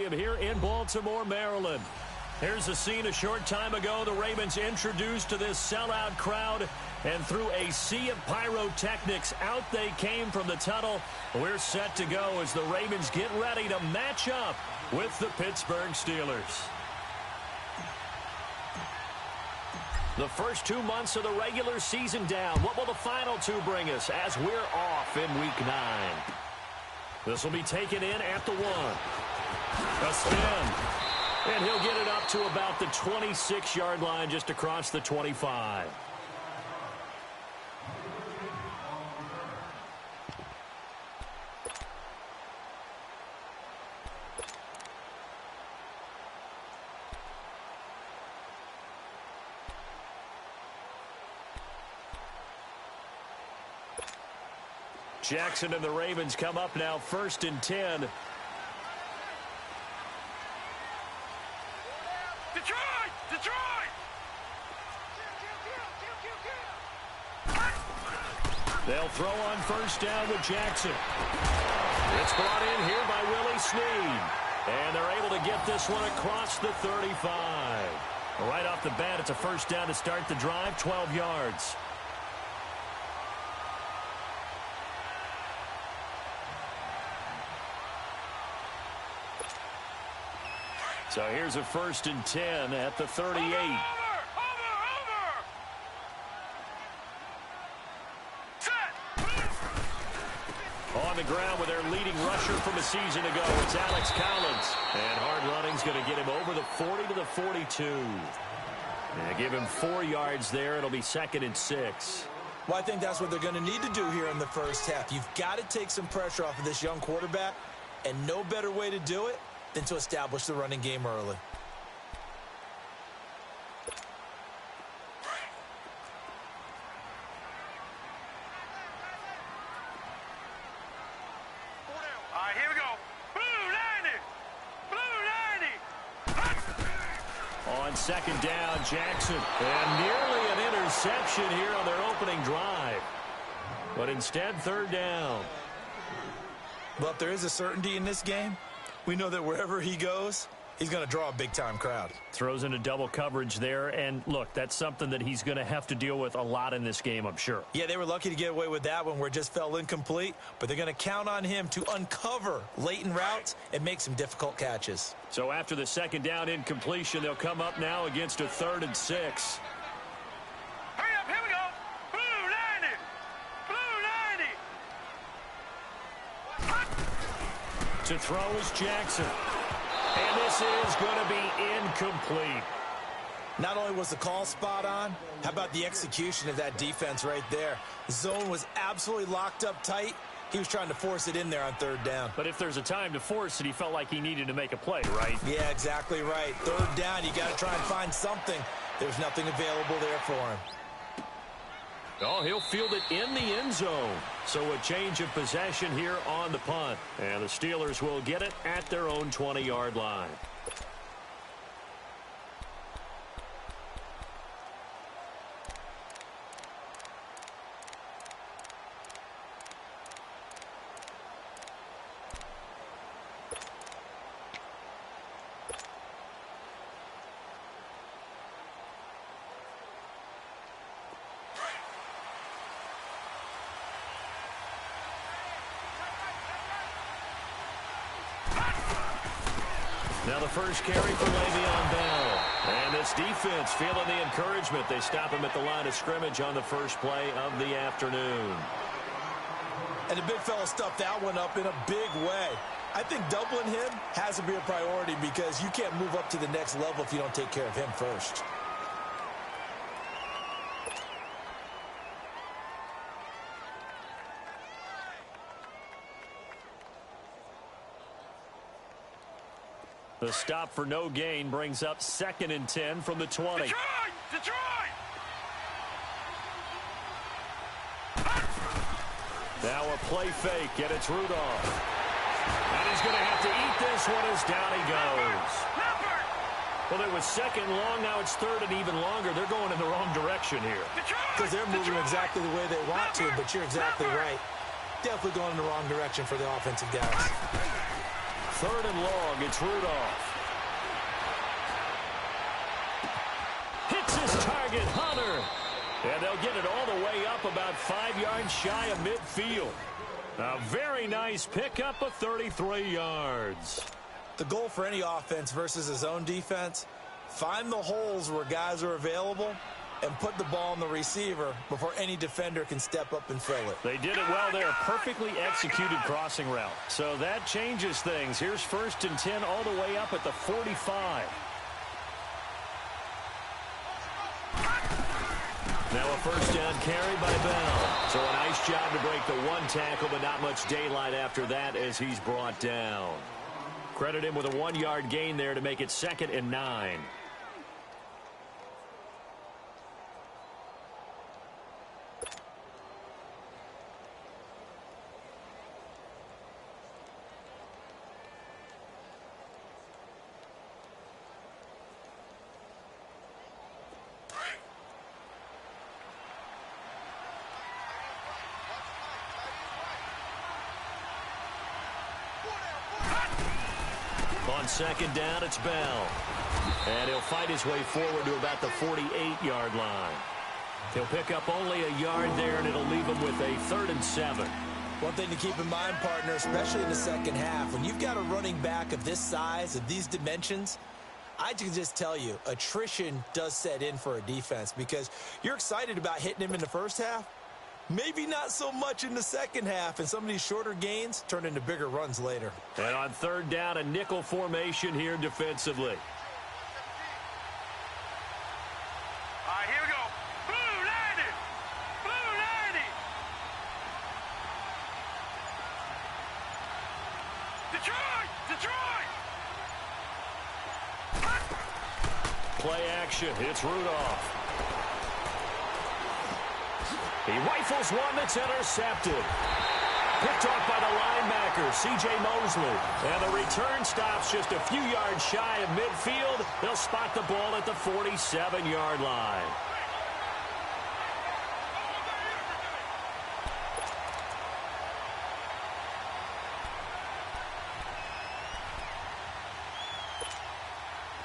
Stadium here in Baltimore, Maryland. Here's a scene a short time ago. The Ravens introduced to this sellout crowd, and through a sea of pyrotechnics, out they came from the tunnel. We're set to go as the Ravens get ready to match up with the Pittsburgh Steelers. The first 2 months of the regular season down. What will the final two bring us as we're off in Week 9? This will be taken in at the 1. A spin. And he'll get it up to about the 26-yard line, just across the 25. Jackson and the Ravens come up now, 1st and 10. They'll throw on 1st down with Jackson. It's brought in here by Willie Snead. And they're able to get this one across the 35. Right off the bat, it's a 1st down to start the drive, 12 yards. So here's a 1st and 10 at the 38. On the ground with their leading rusher from a season ago, it's Alex Collins. And hard running's going to get him over the 40 to the 42. And give him 4 yards there. It'll be 2nd and 6. Well, I think that's what they're going to need to do here in the first half. You've got to take some pressure off of this young quarterback, and no better way to do it than to establish the running game early. Here we go. Blue 90. On 2nd down, Jackson. And nearly an interception here on their opening drive. But instead, 3rd down. Well, if there is a certainty in this game, we know that wherever he goes, he's going to draw a big-time crowd. Throws into double coverage there. And, look, that's something that he's going to have to deal with a lot in this game, I'm sure. Yeah, they were lucky to get away with that one where it just fell incomplete. But they're going to count on him to uncover latent routes and make some difficult catches. So after the 2nd down incompletion, they'll come up now against a 3rd and 6. Hurry up, here we go. Blue 90. To throw is Jackson. And this is going to be incomplete. Not only was the call spot on, how about the execution of that defense right there? The zone was absolutely locked up tight. He was trying to force it in there on 3rd down. But if there's a time to force it, he felt like he needed to make a play, right? Yeah, exactly right. 3rd down, you got to try and find something. There's nothing available there for him. Oh, he'll field it in the end zone. So a change of possession here on the punt. And the Steelers will get it at their own 20-yard line. Now the first carry for Le'Veon Bell. And this defense feeling the encouragement. They stop him at the line of scrimmage on the first play of the afternoon. And the big fella stuffed that one up in a big way. I think doubling him has to be a priority because you can't move up to the next level if you don't take care of him first. The stop for no gain brings up 2nd and 10 from the 20. Detroit! Now a play fake, and it's Rudolph. And he's going to have to eat this one as down he goes. Well, it was 2nd long, now it's 3rd and even longer. They're going in the wrong direction here. Because they're moving exactly the way they want to, but you're exactly right. Definitely going in the wrong direction for the offensive guys. 3rd and long. It's Rudolph. Hits his target, Hunter. And they'll get it all the way up about 5 yards shy of midfield. A very nice pickup of 33 yards. The goal for any offense versus his own defense, find the holes where guys are available and put the ball on the receiver before any defender can step up and fill it. They did it well there. Perfectly executed crossing route. So that changes things. Here's 1st and 10 all the way up at the 45. Now a 1st down carry by Bell. So a nice job to break the 1 tackle, but not much daylight after that as he's brought down. Credit him with a 1-yard gain there to make it 2nd and 9. On 2nd down, it's Bell. And he'll fight his way forward to about the 48-yard line. He'll pick up only a yard there, and it'll leave him with a 3rd and 7. One thing to keep in mind, partner, especially in the second half, when you've got a running back of this size, of these dimensions, I can just tell you, attrition does set in for a defense because you're excited about hitting him in the first half. Maybe not so much in the second half, and some of these shorter gains turn into bigger runs later. And on 3rd down, a nickel formation here defensively. All right, here we go. Blue 90. Blue 90. Detroit! Detroit! Play action. It's Rudolph. He rifles one that's intercepted. Picked off by the linebacker, C.J. Mosley. And the return stops just a few yards shy of midfield. They'll spot the ball at the 47-yard line.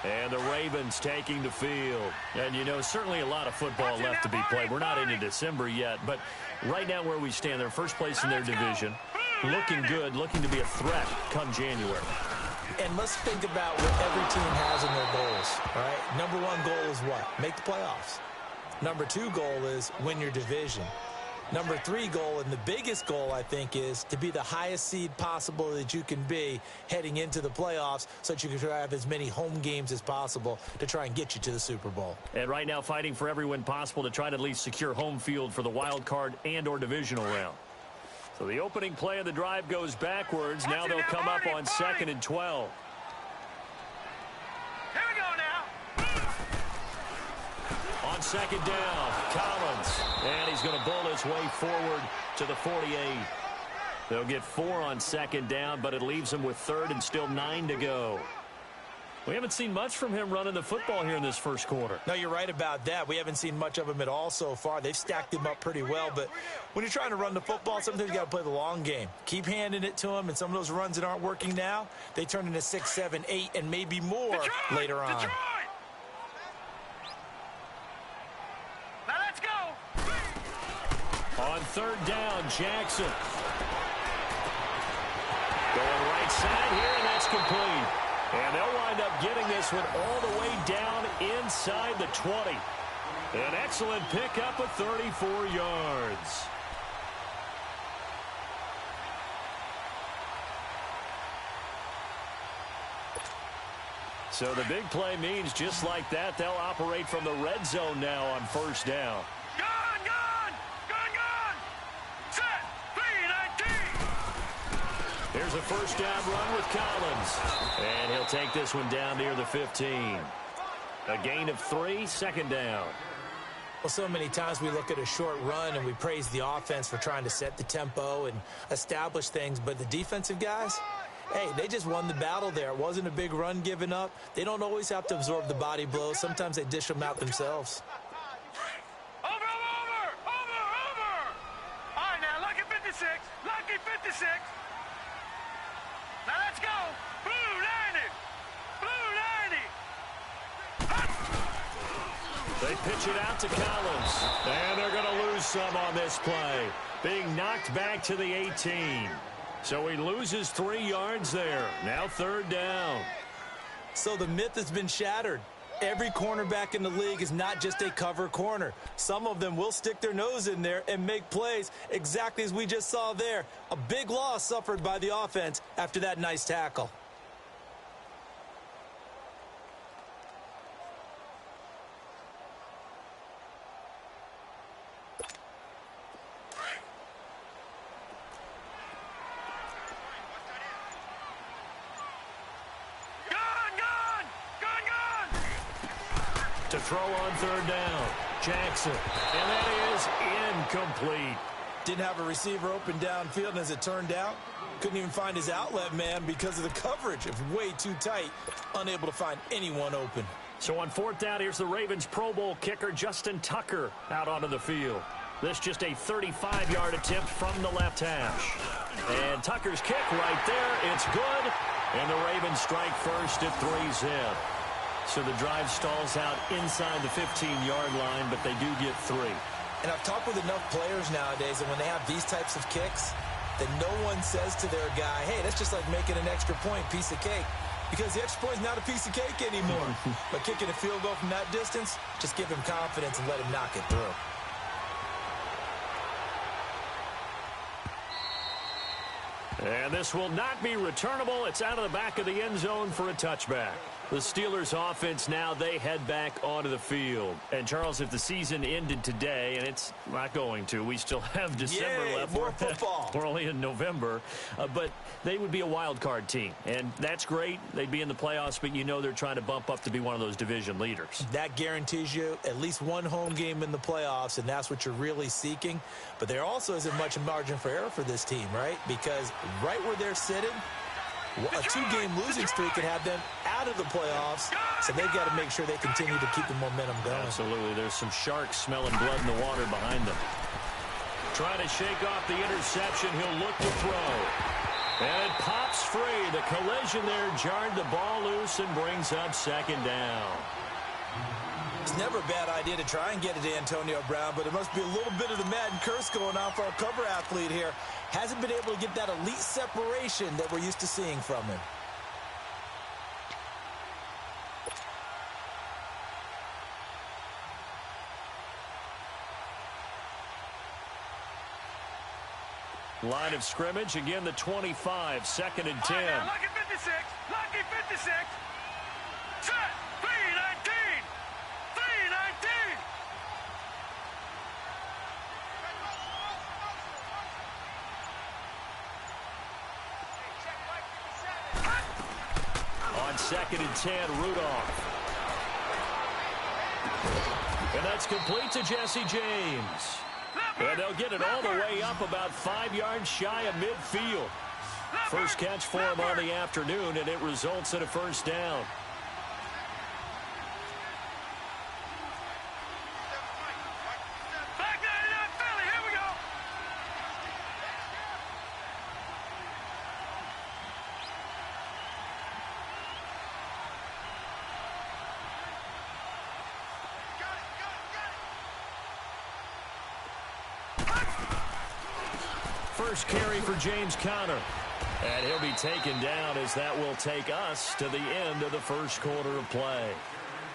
And the Ravens taking the field. And, you know, certainly a lot of football left to be played. We're not into December yet, but right now where we stand, they're first place in their division. Looking good, looking to be a threat come January. And let's think about what every team has in their goals, all right? Number 1 goal is what? Make the playoffs. Number 2 goal is win your division. Number 3 goal, and the biggest goal, I think, is to be the highest seed possible that you can be heading into the playoffs so that you can try to have as many home games as possible to try and get you to the Super Bowl. And right now fighting for every win possible to try to at least secure home field for the wild card and or divisional round. So the opening play of the drive goes backwards. Now they'll come up on 2nd and 12. Here we go now. On 2nd down, Collins. And he's going to bull his way forward to the 48. They'll get 4 on 2nd down, but it leaves them with 3rd and still 9 to go. We haven't seen much from him running the football here in this first quarter. No, you're right about that. We haven't seen much of him at all so far. They've stacked him up pretty well, but when you're trying to run the football, sometimes you got to play the long game. Keep handing it to him, and some of those runs that aren't working now, they turn into 6, 7, 8, and maybe more later on. Detroit! Now let's go. On 3rd down, Jackson. Going right side here, and that's complete. And they'll wind up getting this one all the way down inside the 20. An excellent pickup of 34 yards. So the big play means just like that, they'll operate from the red zone now on 1st down. Gun, gun! Gun, gun! Set! 3-19! Here's a 1st down run with Collins. And he'll take this one down near the 15. A gain of 3, 2nd down. Well, so many times we look at a short run and we praise the offense for trying to set the tempo and establish things, but the defensive guys, hey, they just won the battle there. It wasn't a big run given up. They don't always have to absorb the body blows. Sometimes they dish them out themselves. Over! All right, now, lucky 56. Lucky 56. Now let's go. They pitch it out to Collins. And they're going to lose some on this play. Being knocked back to the 18. So he loses 3 yards there. Now 3rd down. So the myth has been shattered. Every cornerback in the league is not just a cover corner. Some of them will stick their nose in there and make plays exactly as we just saw there. A big loss suffered by the offense after that nice tackle. To throw on 3rd down. Jackson. And that is incomplete. Didn't have a receiver open downfield, and as it turned out, couldn't even find his outlet man because of the coverage. It was way too tight. Unable to find anyone open. So on 4th down, here's the Ravens Pro Bowl kicker Justin Tucker out onto the field. This just a 35-yard attempt from the left hash. And Tucker's kick right there. It's good. And the Ravens strike first at 3-zip. So the drive stalls out inside the 15-yard line, but they do get 3. And I've talked with enough players nowadays, and when they have these types of kicks, that no one says to their guy, hey, that's just like making an extra point, piece of cake. Because the extra point is not a piece of cake anymore. But kicking a field goal from that distance, just give him confidence and let him knock it through. And this will not be returnable. It's out of the back of the end zone for a touchback. The Steelers offense now, they head back onto the field. And, Charles, if the season ended today, and it's not going to, we still have December left. More football. We're only in November. But they would be a wild card team. And that's great. They'd be in the playoffs, but you know they're trying to bump up to be one of those division leaders. That guarantees you at least one home game in the playoffs, and that's what you're really seeking. But there also isn't much margin for error for this team, right? Because right where they're sitting, a 2-game losing streak could have them out of the playoffs, so they've got to make sure they continue to keep the momentum going. Absolutely. There's some sharks smelling blood in the water behind them. Trying to shake off the interception. He'll look to throw. And it pops free. The collision there jarred the ball loose and brings up 2nd down. It's never a bad idea to try and get it to Antonio Brown, but there must be a little bit of the Madden curse going on for our cover athlete here. Hasn't been able to get that elite separation that we're used to seeing from him. Line of scrimmage, again the 25, 2nd and 10. Now, lucky 56, lucky 56. Set, 319, 319. On 2nd and 10, Rudolph. And that's complete to Jesse James. And they'll get it all the way up about 5 yards shy of midfield. First catch for him on the afternoon, and it results in a 1st down. Back 99 Philly, here we go. First carry for James Conner. And he'll be taken down as that will take us to the end of the 1st quarter of play.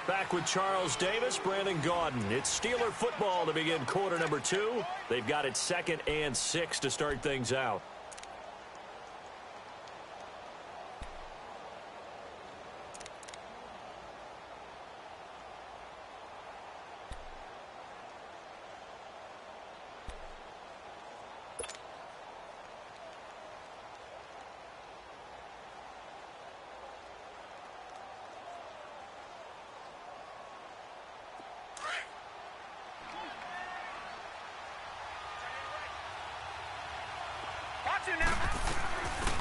Back with Charles Davis, Brandon Gaudin. It's Steeler football to begin quarter number 2. They've got it 2nd and 6 to start things out.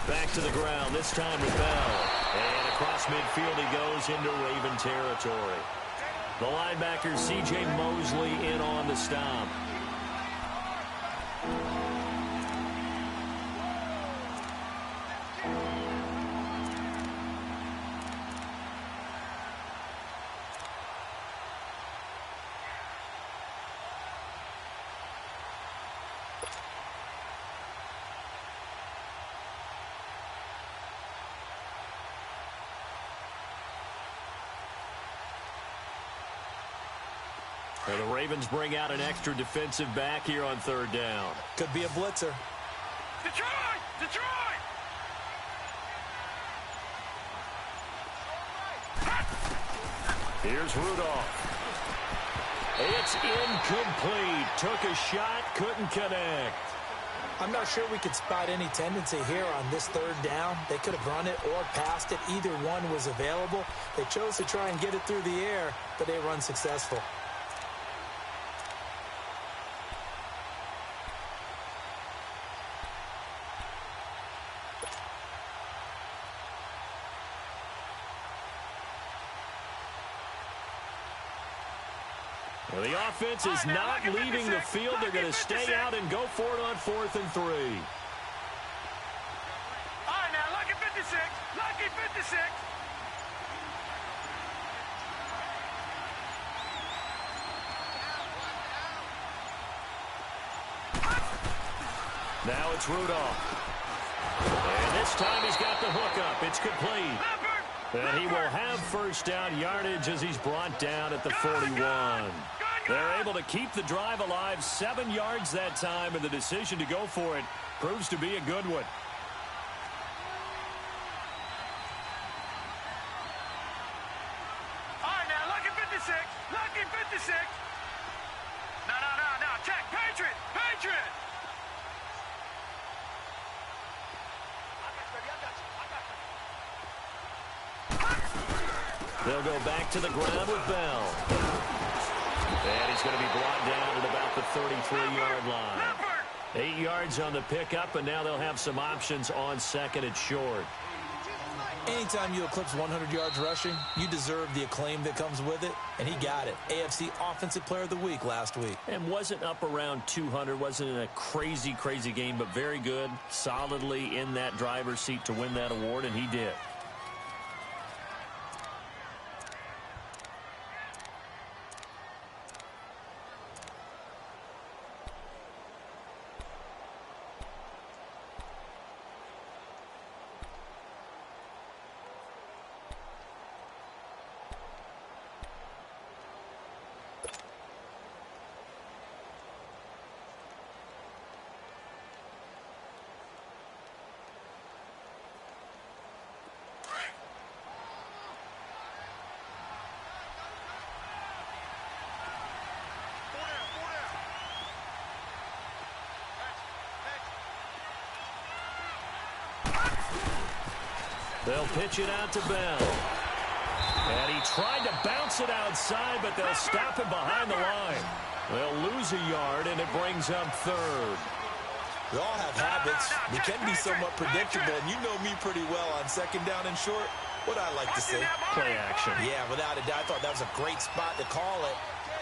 Back to the ground, this time with Bell. And across midfield he goes into Raven territory. The linebacker C.J. Mosley in on the stop. And the Ravens bring out an extra defensive back here on third down. Could be a blitzer. Detroit! Detroit! Here's Rudolph. It's incomplete. Took a shot, couldn't connect. I'm not sure we could spot any tendency here on this third down. They could have run it or passed it. Either one was available. They chose to try and get it through the air, but they were unsuccessful. Well, the offense is not leaving the field. They're going to stay out and go for it on 4th and 3. All right, now, lucky 56. Lucky 56. Now it's Rudolph. And this time he's got the hook up. It's complete. And he will have first down yardage as he's brought down at the 41. They're able to keep the drive alive, 7 yards that time, and the decision to go for it proves to be a good one. All right, now, lucky 56. Lucky 56. No. Check. Patriot. Patriot. They'll go back to the ground with Bell. And he's going to be brought down at about the 33-yard line. 8 yards on the pickup, and now they'll have some options on second and short. Anytime you eclipse 100 yards rushing, you deserve the acclaim that comes with it, and he got it. AFC Offensive Player of the Week last week. And wasn't up around 200, wasn't in a crazy game, but very good, solidly in that driver's seat to win that award, and he did. They'll pitch it out to Bell. And he tried to bounce it outside, but they'll stop him behind the line. They'll lose a yard, and it brings up third. We all have habits. We can be somewhat predictable, and you know me pretty well on second down and short. What I like to say? Play action. Yeah, without a doubt. I thought that was a great spot to call it.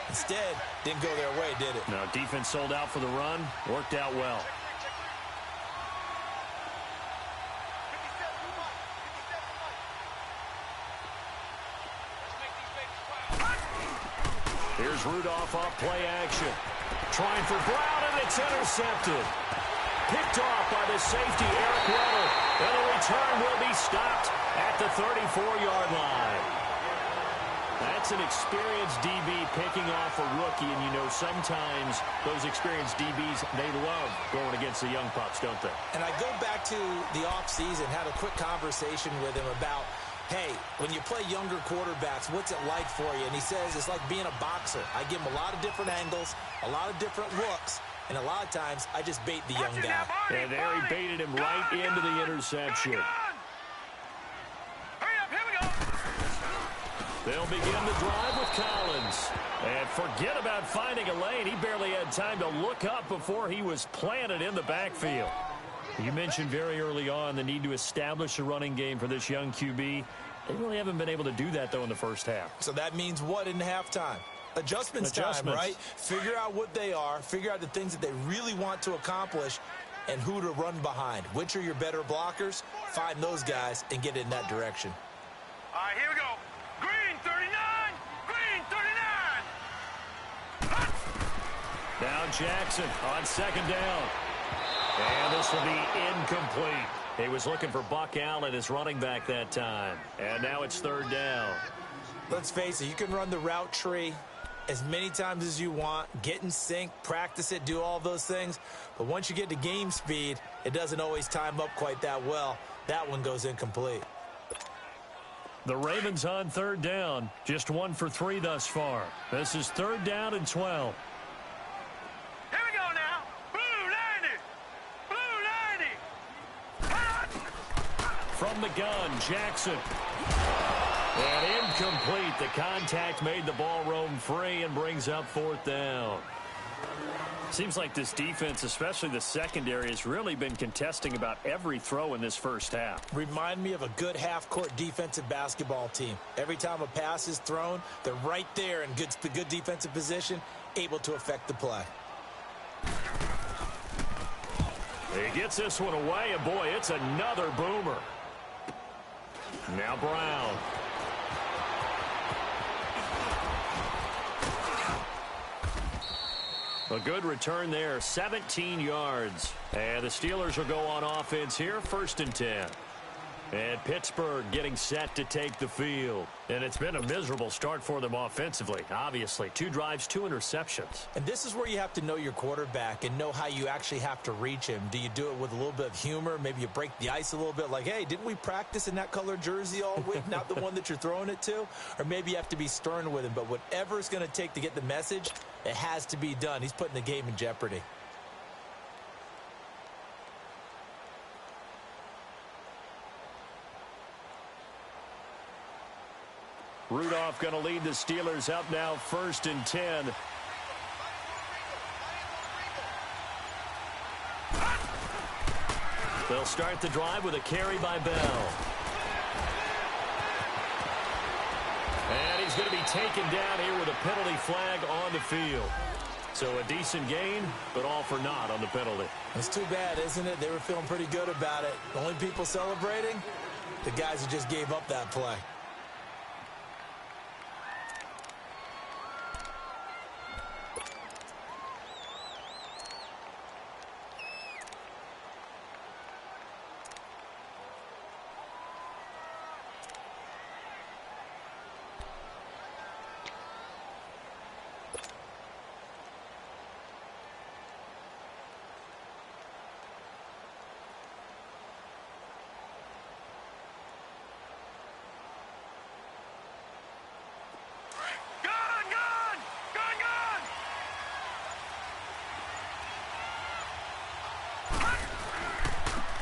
Instead, didn't go their way, did it? No, defense sold out for the run. Worked out well. Here's Rudolph off play action. Trying for Brown, and it's intercepted. Picked off by the safety, Eric Weddle. And the return will be stopped at the 34-yard line. That's an experienced DB picking off a rookie, and you know sometimes those experienced DBs, they love going against the young pups, don't they? And I go back to the offseason, had a quick conversation with him about, hey, when you play younger quarterbacks, what's it like for you? And he says it's like being a boxer. I give him a lot of different angles, a lot of different looks, and a lot of times I just bait the young guy. And there he baited him right into the interception. They'll begin the drive with Collins. And forget about finding a lane. He barely had time to look up before he was planted in the backfield. You mentioned very early on the need to establish a running game for this young QB. They really haven't been able to do that, though, in the first half. So that means what in halftime? Adjustments time, right? Figure out what they are, figure out the things that they really want to accomplish, and who to run behind. Which are your better blockers? Find those guys and get in that direction. All right, here we go. Green 39! Green 39! Now Jackson on second down. And this will be incomplete. He was looking for Buck Allen as running back that time. And now it's third down. Let's face it, you can run the route tree, as many times as you want, get in sync, practice it, do all those things. But once you get to game speed, it doesn't always time up quite that well. That one goes incomplete. The Ravens on third down. Just 1 for 3 thus far. This is 3rd down and 12. Here we go now. Blue 90. From the gun, Jackson. And incomplete. The contact made the ball roam free and brings up 4th down. Seems like this defense, especially the secondary, has really been contesting about every throw in this first half. Remind me of a good half-court defensive basketball team. Every time a pass is thrown, they're right there in good defensive position, able to affect the play. He gets this one away, and boy, it's another boomer. Now Brown. A good return there, 17 yards. And the Steelers will go on offense here, 1st and 10. And Pittsburgh getting set to take the field. And it's been a miserable start for them offensively, obviously. 2 drives, 2 interceptions. And this is where you have to know your quarterback and know how you actually have to reach him. Do you do it with a little bit of humor? Maybe you break the ice a little bit like, hey, didn't we practice in that color jersey all week? Not the one that you're throwing it to? Or maybe you have to be stern with him. But whatever it's going to take to get the message, it has to be done. He's putting the game in jeopardy. Rudolph going to lead the Steelers up now, 1st and 10. They'll start the drive with a carry by Bell. And he's going to be taken down here with a penalty flag on the field. So a decent gain, but all for naught on the penalty. It's too bad, isn't it? They were feeling pretty good about it. The only people celebrating, the guys who just gave up that play.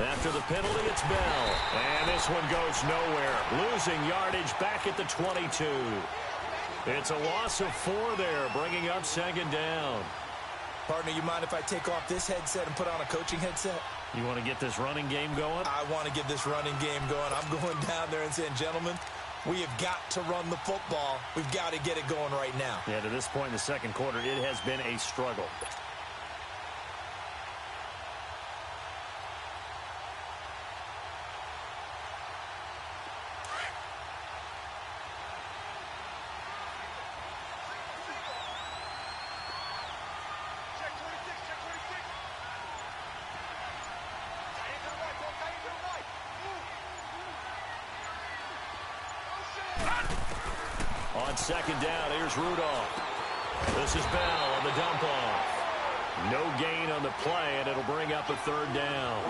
After the penalty, it's Bell. And this one goes nowhere. Losing yardage back at the 22. It's a loss of 4 there, bringing up 2nd down. Partner, you mind if I take off this headset and put on a coaching headset? You want to get this running game going? I want to get this running game going. I'm going down there and saying, gentlemen, we have got to run the football. We've got to get it going right now. Yeah, to this point in the 2nd quarter, it has been a struggle. On 2nd down, here's Rudolph. This is Bell on the dump-off. No gain on the play, and it'll bring up a 3rd down.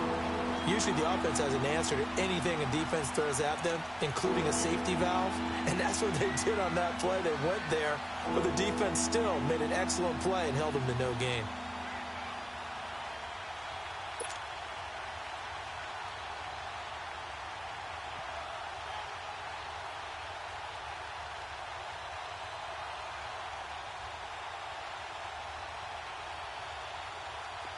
Usually the offense has an answer to anything a defense throws at them, including a safety valve. And that's what they did on that play. They went there, but the defense still made an excellent play and held them to no gain.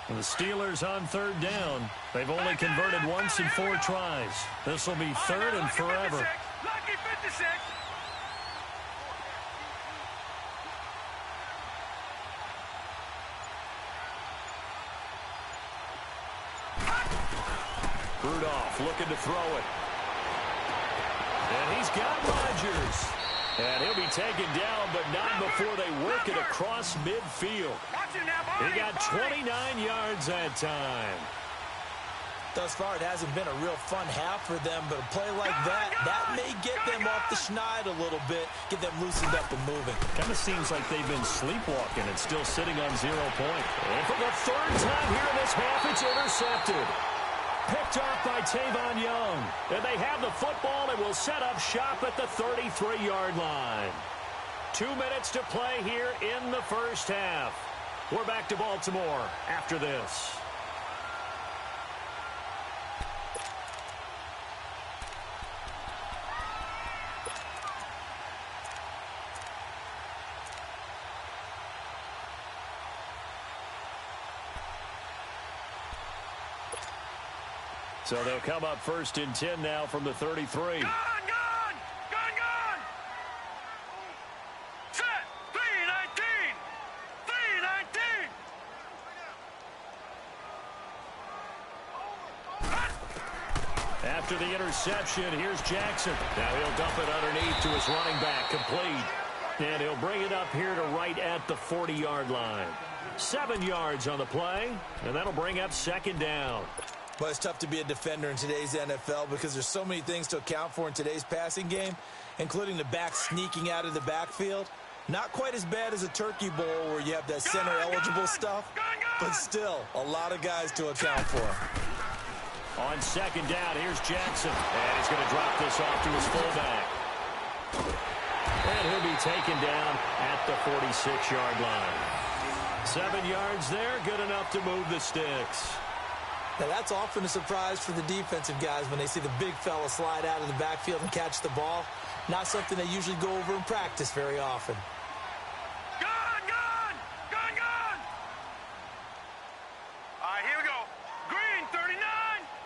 The Steelers on 3rd down. They've only converted once in 4 tries. This will be 3rd and forever. Lucky 56. Rudolph looking to throw it. And he's got Rodgers. And he'll be taken down, but not before they work it across midfield. He got 29 yards that time. Thus far, it hasn't been a real fun half for them, but a play like that may get them off the schneid a little bit, get them loosened up and moving. Kind of seems like they've been sleepwalking and still sitting on 0 points. And for the third time here in this half, it's intercepted. Picked off by Tavon Young. And they have the football and will set up shop at the 33-yard line. 2 minutes to play here in the first half. We're back to Baltimore after this. So they'll come up 1st and 10 now from the 33. Gone! Set! 3-19! 3-19! After the interception, here's Jackson. Now he'll dump it underneath to his running back, complete. And he'll bring it up here to right at the 40-yard line. 7 yards on the play, and that'll bring up 2nd down. Well, it's tough to be a defender in today's NFL because there's so many things to account for in today's passing game, including the back sneaking out of the backfield. Not quite as bad as a turkey bowl where you have that center-eligible stuff, but still a lot of guys to account for. On 2nd down, here's Jackson. And he's going to drop this off to his fullback. And he'll be taken down at the 46-yard line. 7 yards there, good enough to move the sticks. Now, that's often a surprise for the defensive guys when they see the big fella slide out of the backfield and catch the ball. Not something they usually go over in practice very often. Gone! All right, here we go. Green 39!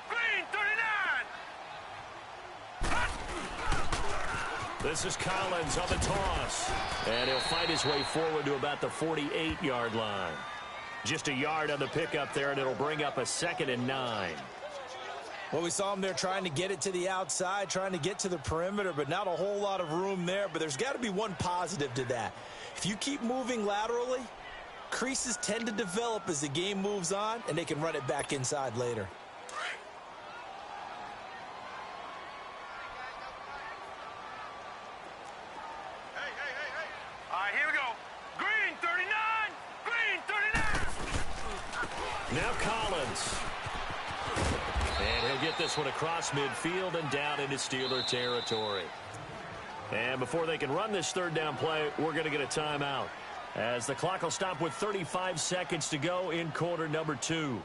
Green 39! This is Collins on the toss. And he'll fight his way forward to about the 48-yard line. Just a yard on the pickup there, and it'll bring up a 2nd and 9. Well, we saw him there trying to get it to the outside, trying to get to the perimeter, but not a whole lot of room there. But there's got to be one positive to that. If you keep moving laterally, creases tend to develop as the game moves on, and they can run it back inside later. All right, here we go. Green 39! Green 39! Now Collins. And he'll get this one across midfield and down into Steeler territory. And before they can run this 3rd down play, we're going to get a timeout, as the clock will stop with 35 seconds to go in quarter number 2.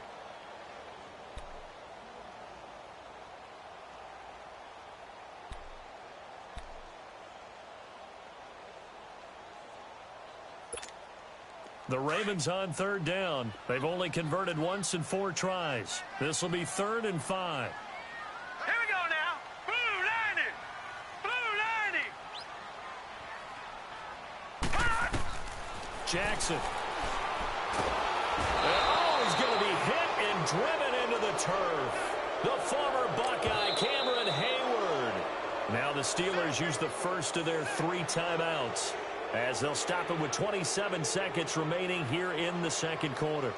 The Ravens on 3rd down. They've only converted once in 4 tries. This will be 3rd and 5. Here we go now. Blue 90! Blue 90! Jackson. Oh, he's going to be hit and driven into the turf. The former Buckeye, Cameron Hayward. Now the Steelers use the first of their 3 timeouts, as they'll stop it with 27 seconds remaining here in the 2nd quarter.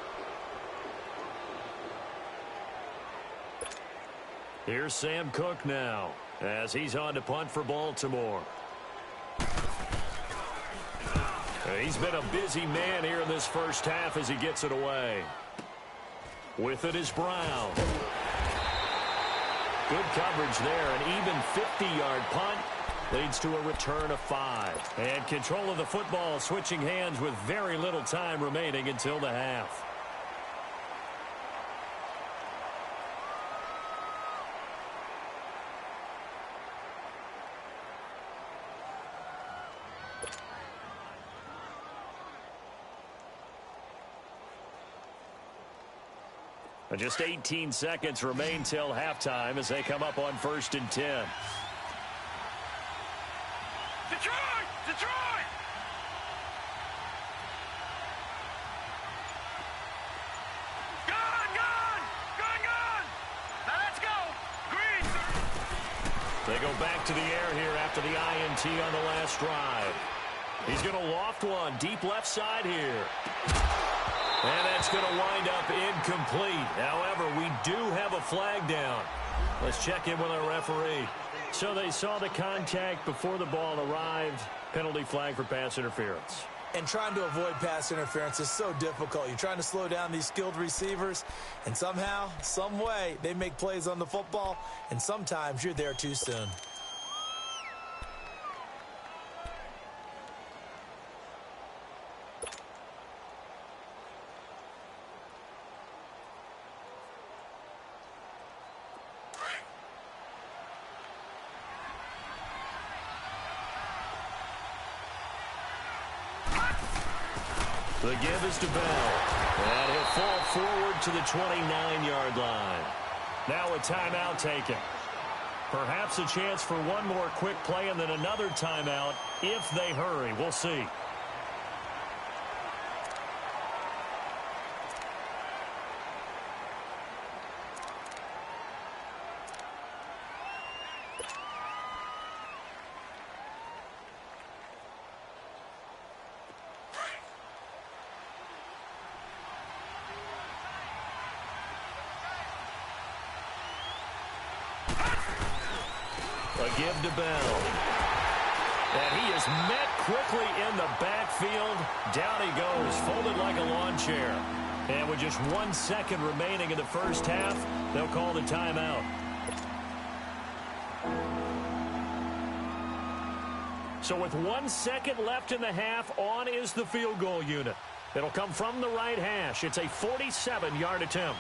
Here's Sam Cook now, as he's on to punt for Baltimore. He's been a busy man here in this first half as he gets it away. With it is Brown. Good coverage there, an even 50-yard punt. Leads to a return of 5. And control of the football switching hands with very little time remaining until the half. Just 18 seconds remain till halftime as they come up on 1st and 10. Detroit! Detroit! Gone! Now let's go! Green! They go back to the air here after the INT on the last drive. He's going to loft one deep left side here. And that's going to wind up incomplete. However, we do have a flag down. Let's check in with our referee. So they saw the contact before the ball arrived. Penalty flag for pass interference. And trying to avoid pass interference is so difficult. You're trying to slow down these skilled receivers, and somehow, some way, they make plays on the football, and sometimes you're there too soon. The give is to Bell. And he'll fall forward to the 29-yard line. Now a timeout taken. Perhaps a chance for one more quick play and then another timeout if they hurry. We'll see. A give to Bell. And he is met quickly in the backfield. Down he goes, folded like a lawn chair. And with just 1 second remaining in the first half, they'll call the timeout. So with 1 second left in the half, on is the field goal unit. It'll come from the right hash. It's a 47-yard attempt.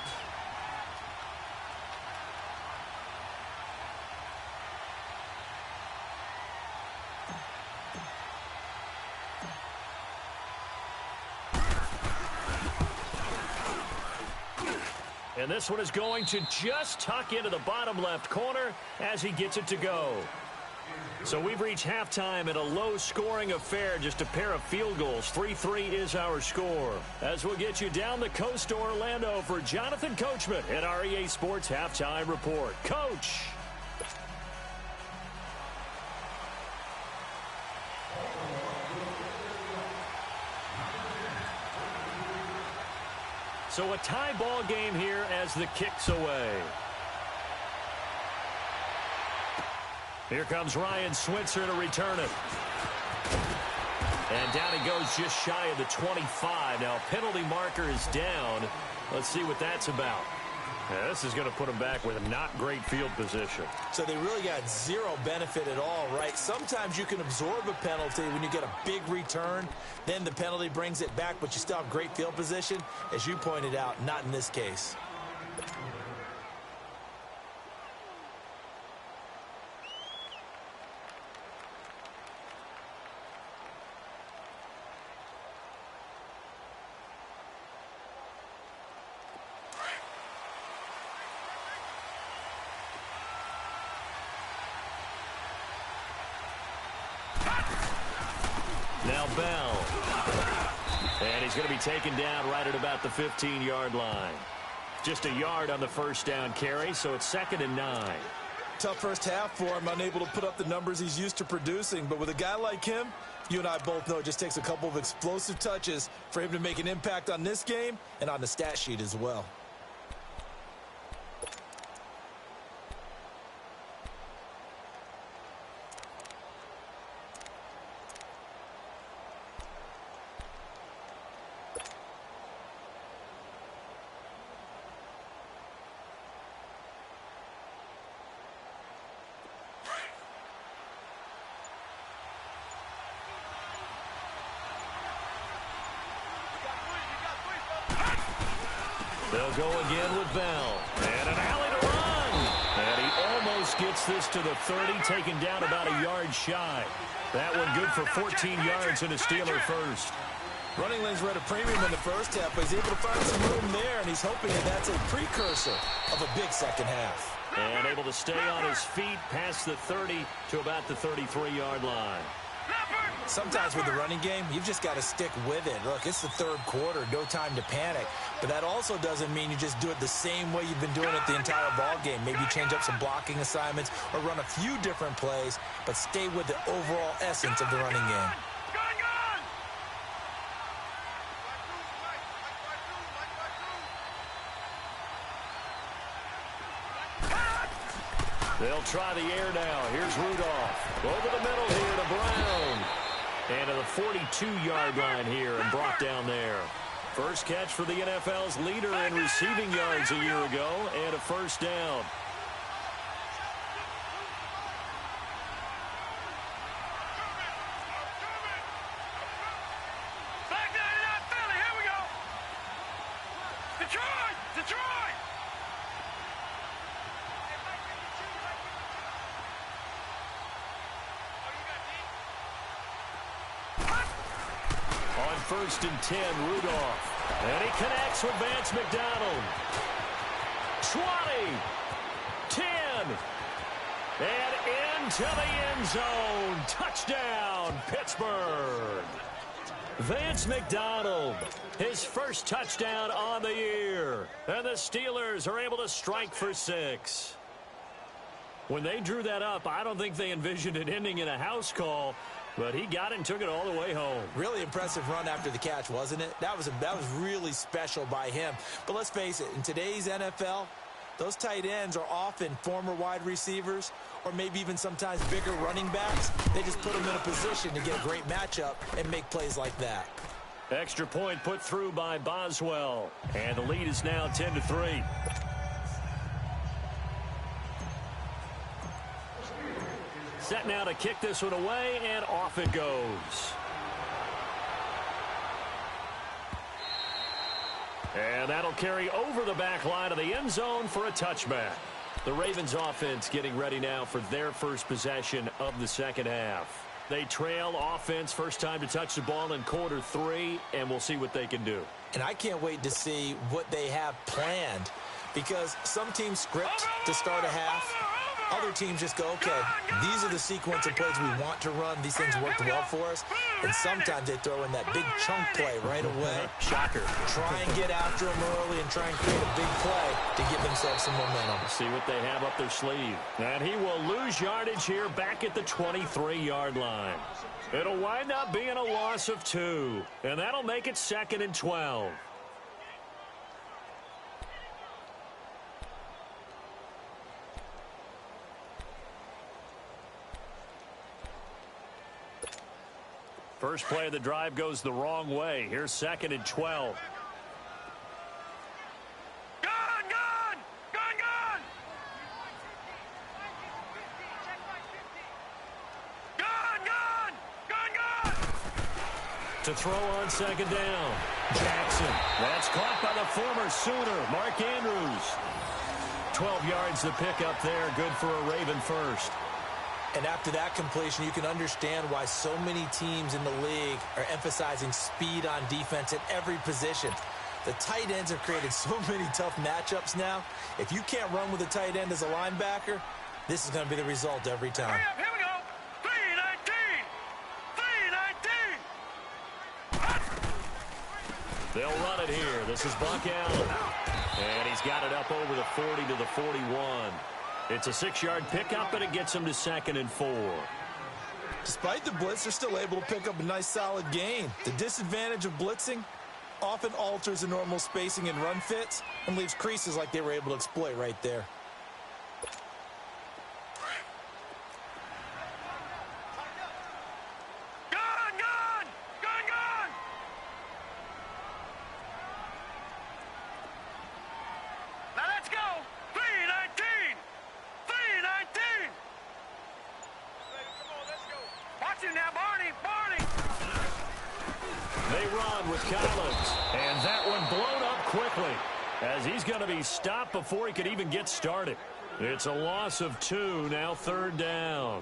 And this one is going to just tuck into the bottom left corner as he gets it to go. So we've reached halftime in a low-scoring affair, just a pair of field goals. 3-3 is our score. As we'll get you down the coast to Orlando for Jonathan Coachman at our EA Sports Halftime Report. Coach! So a tie ball game here as the kick's away. Here comes Ryan Switzer to return it. And down he goes just shy of the 25. Now, penalty marker is down. Let's see what that's about. Yeah, this is going to put him back with a not great field position. So they really got zero benefit at all, right? Sometimes you can absorb a penalty when you get a big return. Then the penalty brings it back, but you still have great field position. As you pointed out, not in this case. Now Bell. And he's going to be taken down right at about the 15-yard line. Just a yard on the first down carry, so it's 2nd and 9. Tough first half for him, unable to put up the numbers he's used to producing. But with a guy like him, you and I both know it just takes a couple of explosive touches for him to make an impact on this game and on the stat sheet as well. They'll go again with Bell. And an alley to run. And he almost gets this to the 30, taken down about a yard shy. That one good for 14 yards and a Steeler first. Running lanes were at a premium in the first half, but he's able to find some room there, and he's hoping that that's a precursor of a big second half. And able to stay on his feet past the 30 to about the 33-yard line. Sometimes with the running game, you've just got to stick with it. Look, it's the third quarter, no time to panic. But that also doesn't mean you just do it the same way you've been doing it the entire ball game. Maybe change up some blocking assignments or run a few different plays, but stay with the overall essence of the running game. They'll try the air now. Here's Rudolph. Over the middle here to Brown. And to the 42-yard line here and brought down there. First catch for the NFL's leader in receiving yards a year ago, and a first down. Back down in that Philly. Here we go. Detroit! Detroit! On 1st and 10, Rudolph. And he connects with Vance McDonald. 20, 10, and into the end zone. Touchdown, Pittsburgh. Vance McDonald, his first touchdown on the year. And the Steelers are able to strike for 6. When they drew that up, I don't think they envisioned it ending in a house call. But he got it and took it all the way home. Really impressive run after the catch, wasn't it? That was really special by him. But let's face it, in today's NFL, those tight ends are often former wide receivers or maybe even sometimes bigger running backs. They just put them in a position to get a great matchup and make plays like that. Extra point put through by Boswell. And the lead is now 10-3. Set now to kick this one away, and off it goes. And that'll carry over the back line of the end zone for a touchback. The Ravens offense getting ready now for their first possession of the second half. They trail offense, first time to touch the ball in quarter 3, and we'll see what they can do. And I can't wait to see what they have planned, because some teams script to start a half. Other teams just go, okay, these are the sequence of plays we want to run. These things worked well for us. And sometimes they throw in that big chunk play right away. Shocker. Try and get after them early and try and create a big play to give themselves some momentum. See what they have up their sleeve. And he will lose yardage here back at the 23-yard line. It'll wind up being a loss of 2. And that'll make it 2nd and 12. First play of the drive goes the wrong way. Here's 2nd and 12. Gun! Gun! Gun! Gun! Gun! Gun! Gun! Gun! To throw on 2nd down. Jackson. That's caught by the former Sooner, Mark Andrews. 12 yards to pick up there. Good for a Raven first. And after that completion, you can understand why so many teams in the league are emphasizing speed on defense at every position. The tight ends have created so many tough matchups now. If you can't run with a tight end as a linebacker, this is going to be the result every time. Hurry up, here we go. 319. 319. They'll run it here. This is Buck Allen. And he's got it up over the 40 to the 41. It's a 6-yard pickup, and it gets him to 2nd and 4. Despite the blitz, they're still able to pick up a nice solid gain. The disadvantage of blitzing often alters the normal spacing and run fits and leaves creases like they were able to exploit right there. Gun! Gun! Gun! Gun! Now let's go. 319. 319. Come on, let's go. Watch him now, Barney. Barney. They run with Collins, and that one blown up quickly as he's going to be stopped before he could even get started. It's a loss of 2, now 3rd down.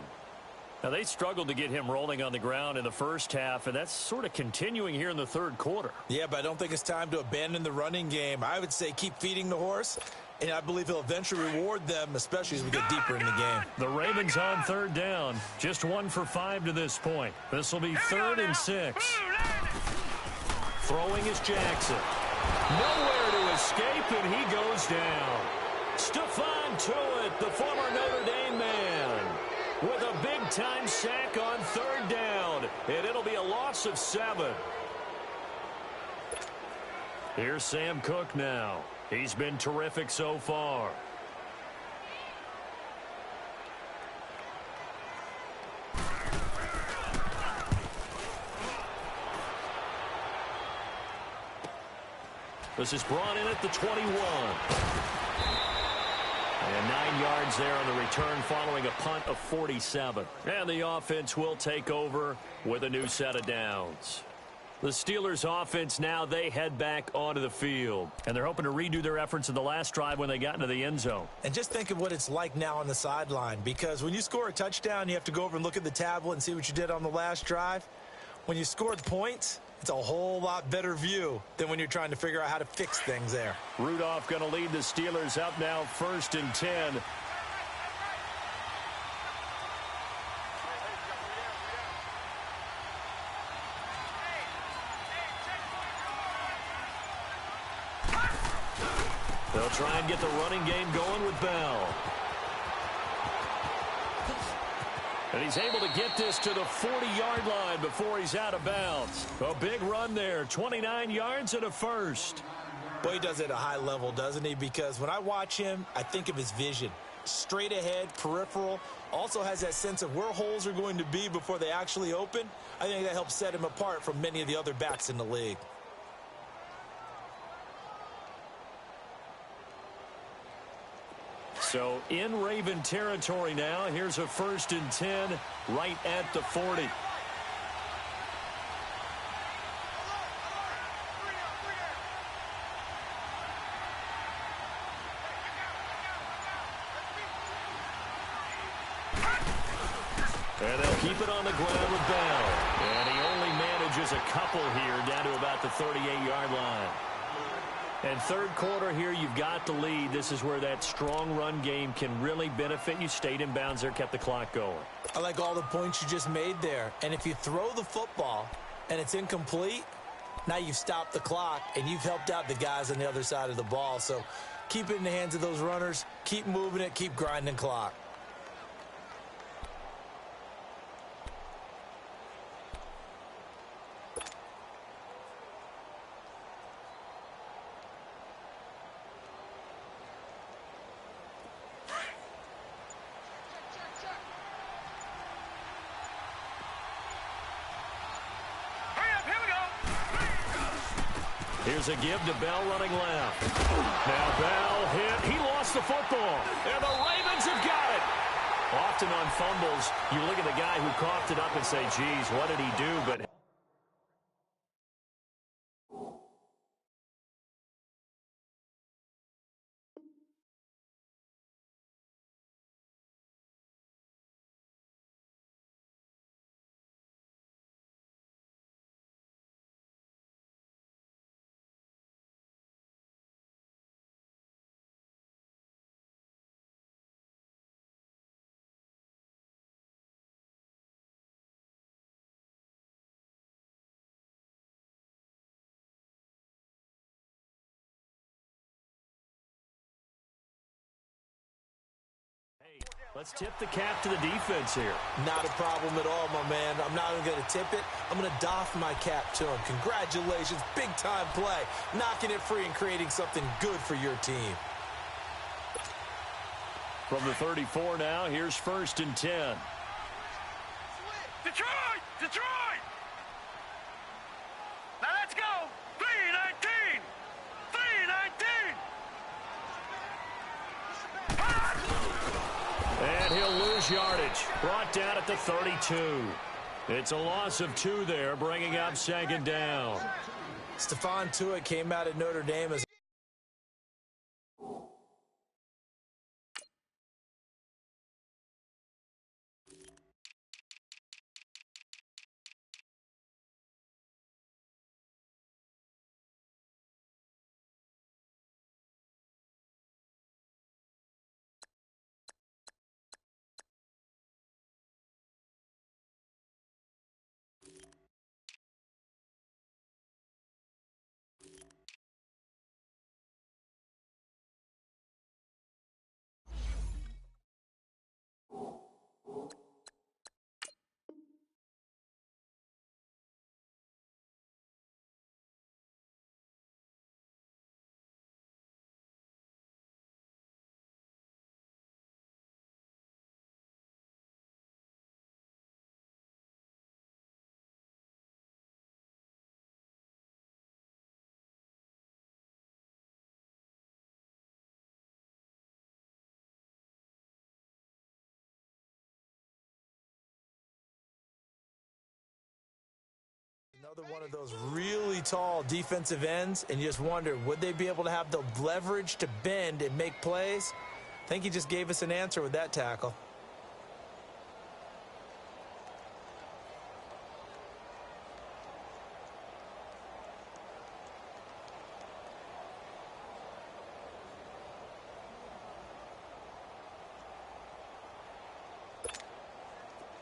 Now, they struggled to get him rolling on the ground in the first half, and that's sort of continuing here in the 3rd quarter. Yeah, but I don't think it's time to abandon the running game. I would say keep feeding the horse, and I believe he'll eventually reward them, especially as we get deeper in the game. The Ravens on 3rd down, just 1 for 5 to this point. This will be 3rd and 6. Throwing is Jackson. Nowhere to escape, and he goes down. Stephon Tuitt, the former Notre Dame man, with a big-time sack on 3rd down, and it'll be a loss of 7. Here's Sam Cook now. He's been terrific so far. This is brought in at the 21. And 9 yards there on the return following a punt of 47. And the offense will take over with a new set of downs. The Steelers offense now, they head back onto the field. And they're hoping to redo their efforts in the last drive when they got into the end zone. And just think of what it's like now on the sideline, because when you score a touchdown, you have to go over and look at the tablet and see what you did on the last drive. When you scored points, it's a whole lot better view than when you're trying to figure out how to fix things there. Rudolph going to lead the Steelers up now 1st and 10. They'll try and get the running game going with Bell. And he's able to get this to the 40-yard line before he's out of bounds. A big run there, 29 yards and a first. Boy, he does it at a high level, doesn't he? Because when I watch him, I think of his vision. Straight ahead, peripheral, also has that sense of where holes are going to be before they actually open. I think that helps set him apart from many of the other backs in the league. So in Raven territory now. Here's a 1st and 10 right at the 40. And they'll keep it on the ground with Bell. And he only manages a couple here down to about the 38-yard line. And third quarter here, you've got the lead. This is where that strong run game can really benefit you. Stayed in bounds there, kept the clock going. I like all the points you just made there. And if you throw the football and it's incomplete, now you've stopped the clock and you've helped out the guys on the other side of the ball. So keep it in the hands of those runners. Keep moving it. Keep grinding clock. Here's a give to Bell running left. Now Bell hit. He lost the football. And the Ravens have got it. Often on fumbles, you look at the guy who coughed it up and say, geez, what did he do? But let's tip the cap to the defense here. Not a problem at all, my man. I'm not even going to tip it. I'm going to doff my cap to him. Congratulations. Big-time play. Knocking it free and creating something good for your team. From the 34 now, here's 1st and 10. Detroit! Detroit! Now let's go! 3-19! 3-19! And he'll lose yardage. Brought down at the 32. It's a loss of 2 there, bringing up 2nd down. Stephon Tuitt came out at Notre Dame as Another one of those really tall defensive ends, and you just wonder, would they be able to have the leverage to bend and make plays? I think he just gave us an answer with that tackle.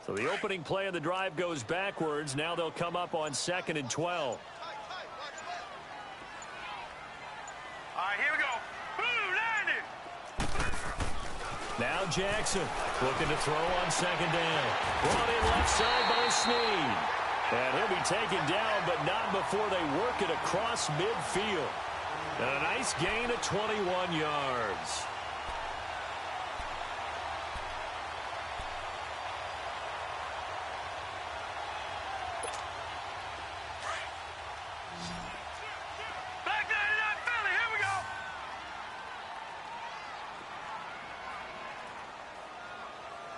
So the opening play of the drive goes backwards. Now they'll come up on 2nd and 12. All right, here we go. Blue 90. Now Jackson looking to throw on 2nd down. Brought in left side by Snead. And he'll be taken down, but not before they work it across midfield. And a nice gain of 21 yards. Back 99 Philly, here we go.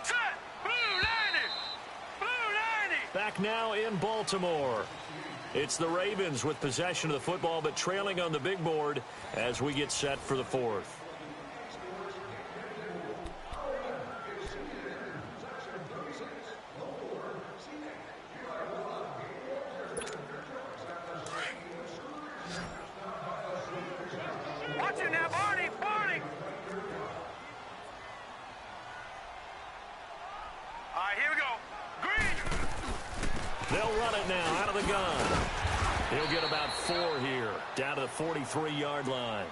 Set. Blue 90. Blue 90. Back now in Baltimore. It's the Ravens with possession of the football, but trailing on the big board as we get set for the 4th. Watch it now, Barney. Barney. All right, here we go. Green. They'll run it now out of the gun. He'll get about 4 here, down to the 43-yard line.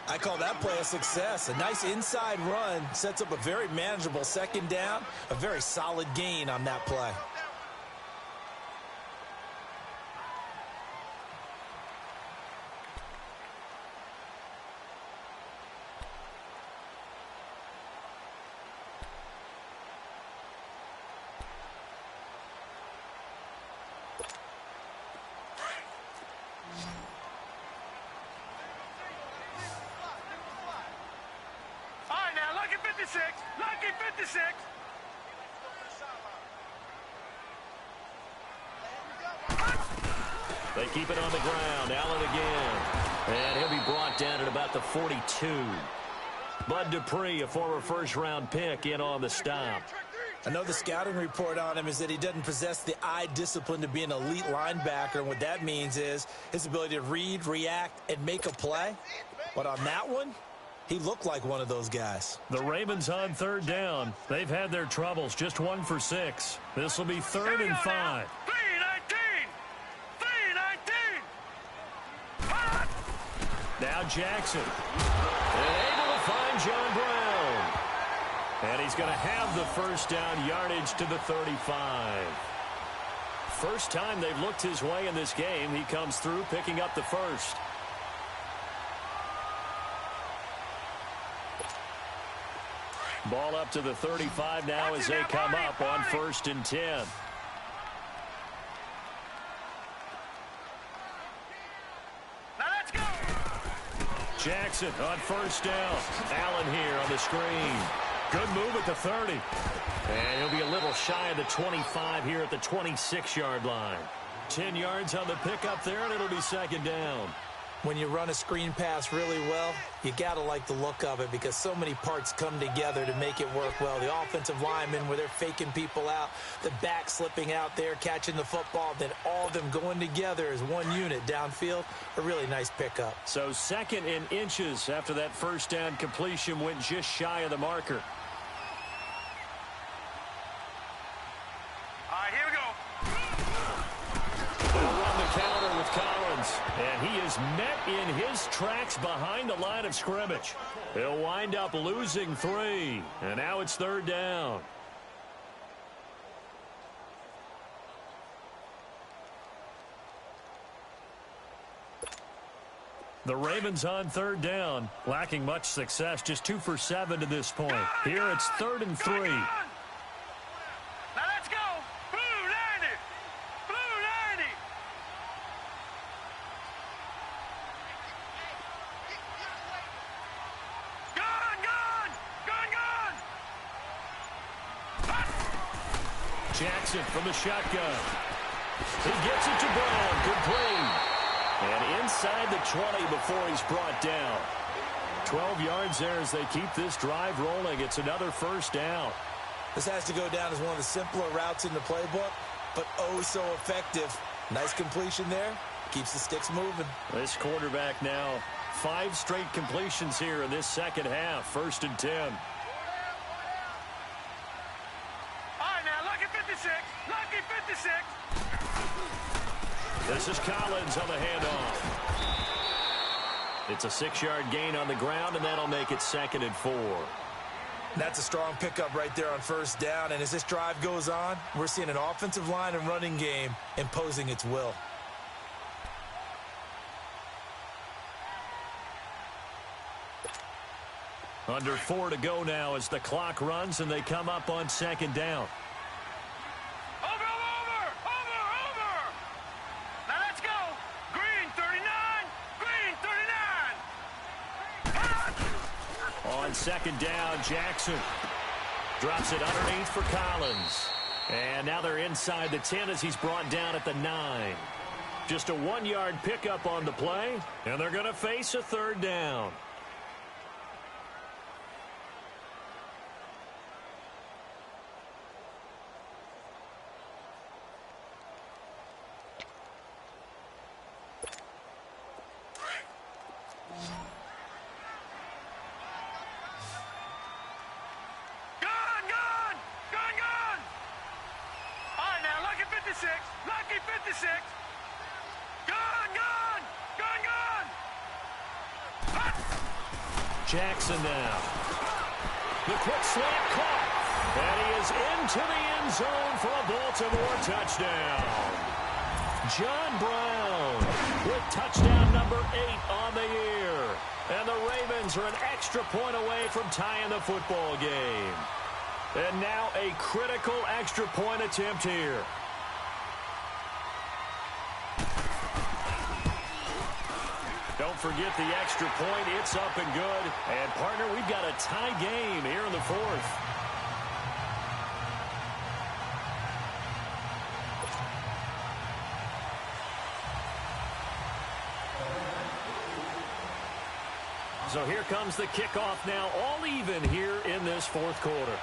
I call that play a success. A nice inside run sets up a very manageable 2nd down, a very solid gain on that play. All right, now, lucky 56. Lucky 56. They keep it on the ground. Allen again. And he'll be brought down at about the 42. Bud Dupree, a former first-round pick, in on the stop. I know the scouting report on him is that he doesn't possess the eye discipline to be an elite linebacker. And what that means is his ability to read, react, and make a play. But on that one, he looked like one of those guys. The Ravens on 3rd down. They've had their troubles. Just 1 for 6. This will be 3rd and 5. 3-19. 3-19. Now Jackson. And able to find John Brown. And he's going to have the first down yardage to the 35. First time they've looked his way in this game. He comes through picking up the first. Ball up to the 35 now as they come up on 1st and 10. Now let's go. Jackson on 1st down. Allen here on the screen. Good move at the 30. And he'll be a little shy of the 25 here at the 26-yard line. 10 yards on the pickup there, and it'll be 2nd down. When you run a screen pass really well, you got to like the look of it because so many parts come together to make it work well. The offensive linemen where they're faking people out, the back slipping out there, catching the football, then all of them going together as one unit downfield. A really nice pickup. So 2nd and inches after that first down completion went just shy of the marker. All right, here we go. They'll run the counter with Collins. And he is met in his tracks behind the line of scrimmage. He'll wind up losing 3. And now it's 3rd down. The Ravens on 3rd down, lacking much success, just 2 for 7 to this point. Here it's 3rd and 3. Now let's go. Blue 90. Blue 90. Gun. Jackson from the shotgun. He gets it to Brown. Complete. And inside the 20 before he's brought down. 12 yards there as they keep this drive rolling. It's another first down. This has to go down as one of the simpler routes in the playbook, but oh so effective. Nice completion there. Keeps the sticks moving. This quarterback now 5 straight completions here in this second half. 1st and 10. All right, now, lucky 56. Lucky 56. This is Collins on the handoff. It's a 6-yard gain on the ground, and that'll make it 2nd and 4. That's a strong pickup right there on first down. And as this drive goes on, we're seeing an offensive line and running game imposing its will. Under 4 to go now as the clock runs, and they come up on 2nd down. Over. Now let's go. Green 39. Green 39. On 2nd down, Jackson drops it underneath for Collins. And now they're inside the 10 as he's brought down at the 9. Just a 1-yard pickup on the play, and they're going to face a 3rd down. Lucky 56. Gone. Jackson now. The quick slant caught. And he is into the end zone for a Baltimore touchdown. John Brown with touchdown number 8 on the year. And the Ravens are an extra point away from tying the football game. And now a critical extra point attempt here. Don't forget the extra point. It's up and good. And, partner, we've got a tie game here in the 4th. So here comes the kickoff now, all even here in this 4th quarter.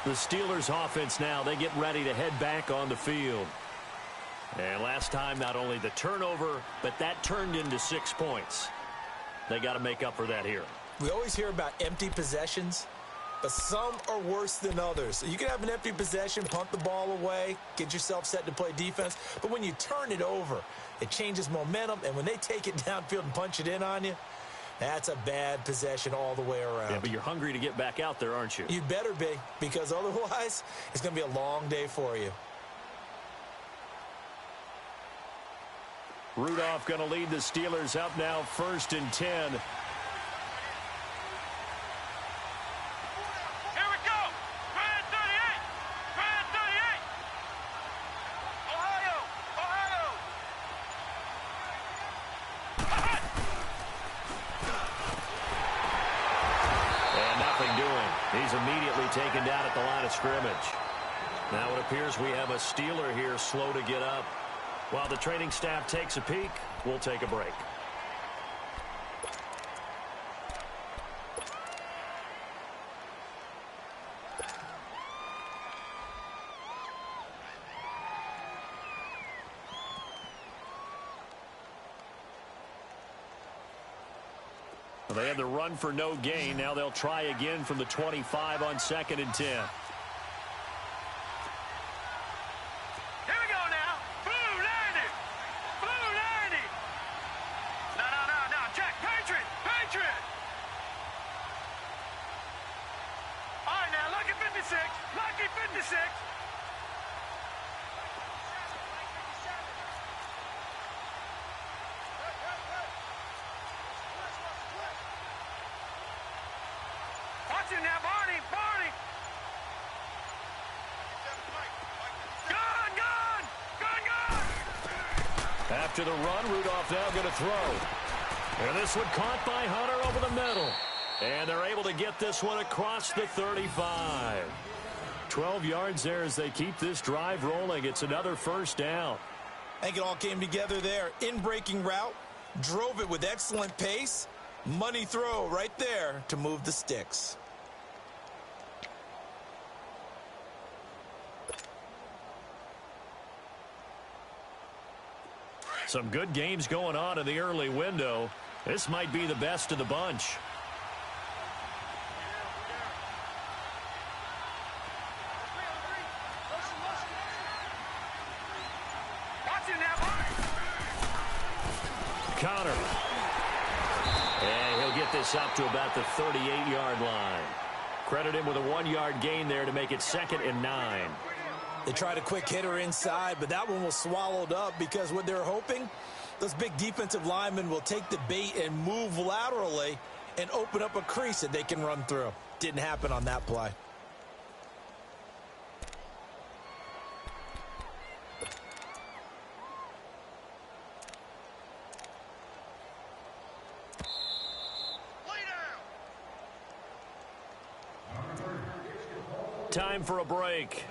The Steelers offense now, they get ready to head back on the field. And last time, not only the turnover, but that turned into 6 points. They got to make up for that here. We always hear about empty possessions, but some are worse than others. You can have an empty possession, punt the ball away, get yourself set to play defense. But when you turn it over, it changes momentum. And when they take it downfield and punch it in on you, that's a bad possession all the way around. Yeah, but you're hungry to get back out there, aren't you? You better be, because otherwise it's going to be a long day for you. Rudolph going to lead the Steelers up now, 1st and 10. He's immediately taken down at the line of scrimmage. Now it appears we have a Steeler here slow to get up. While the training staff takes a peek, we'll take a break. They had the run for no gain. Now they'll try again from the 25 on 2nd and 10. Here we go now. Blue 90. Blue 90. No. Jack, Patriot. All right, now, lucky 56. Lucky 56. Now, Barney. Gone. After the run, Rudolph now going to throw. And this one caught by Hunter over the middle. And they're able to get this one across the 35. 12 yards there as they keep this drive rolling. It's another first down. I think it all came together there. In-breaking route, drove it with excellent pace. Money throw right there to move the sticks. Some good games going on in the early window. This might be the best of the bunch. Connor. And he'll get this up to about the 38-yard line. Credit him with a 1-yard gain there to make it 2nd and 9. They tried a quick hitter inside, but that one was swallowed up because what they're hoping, those big defensive linemen will take the bait and move laterally and open up a crease that they can run through. Didn't happen on that play. Time for a break.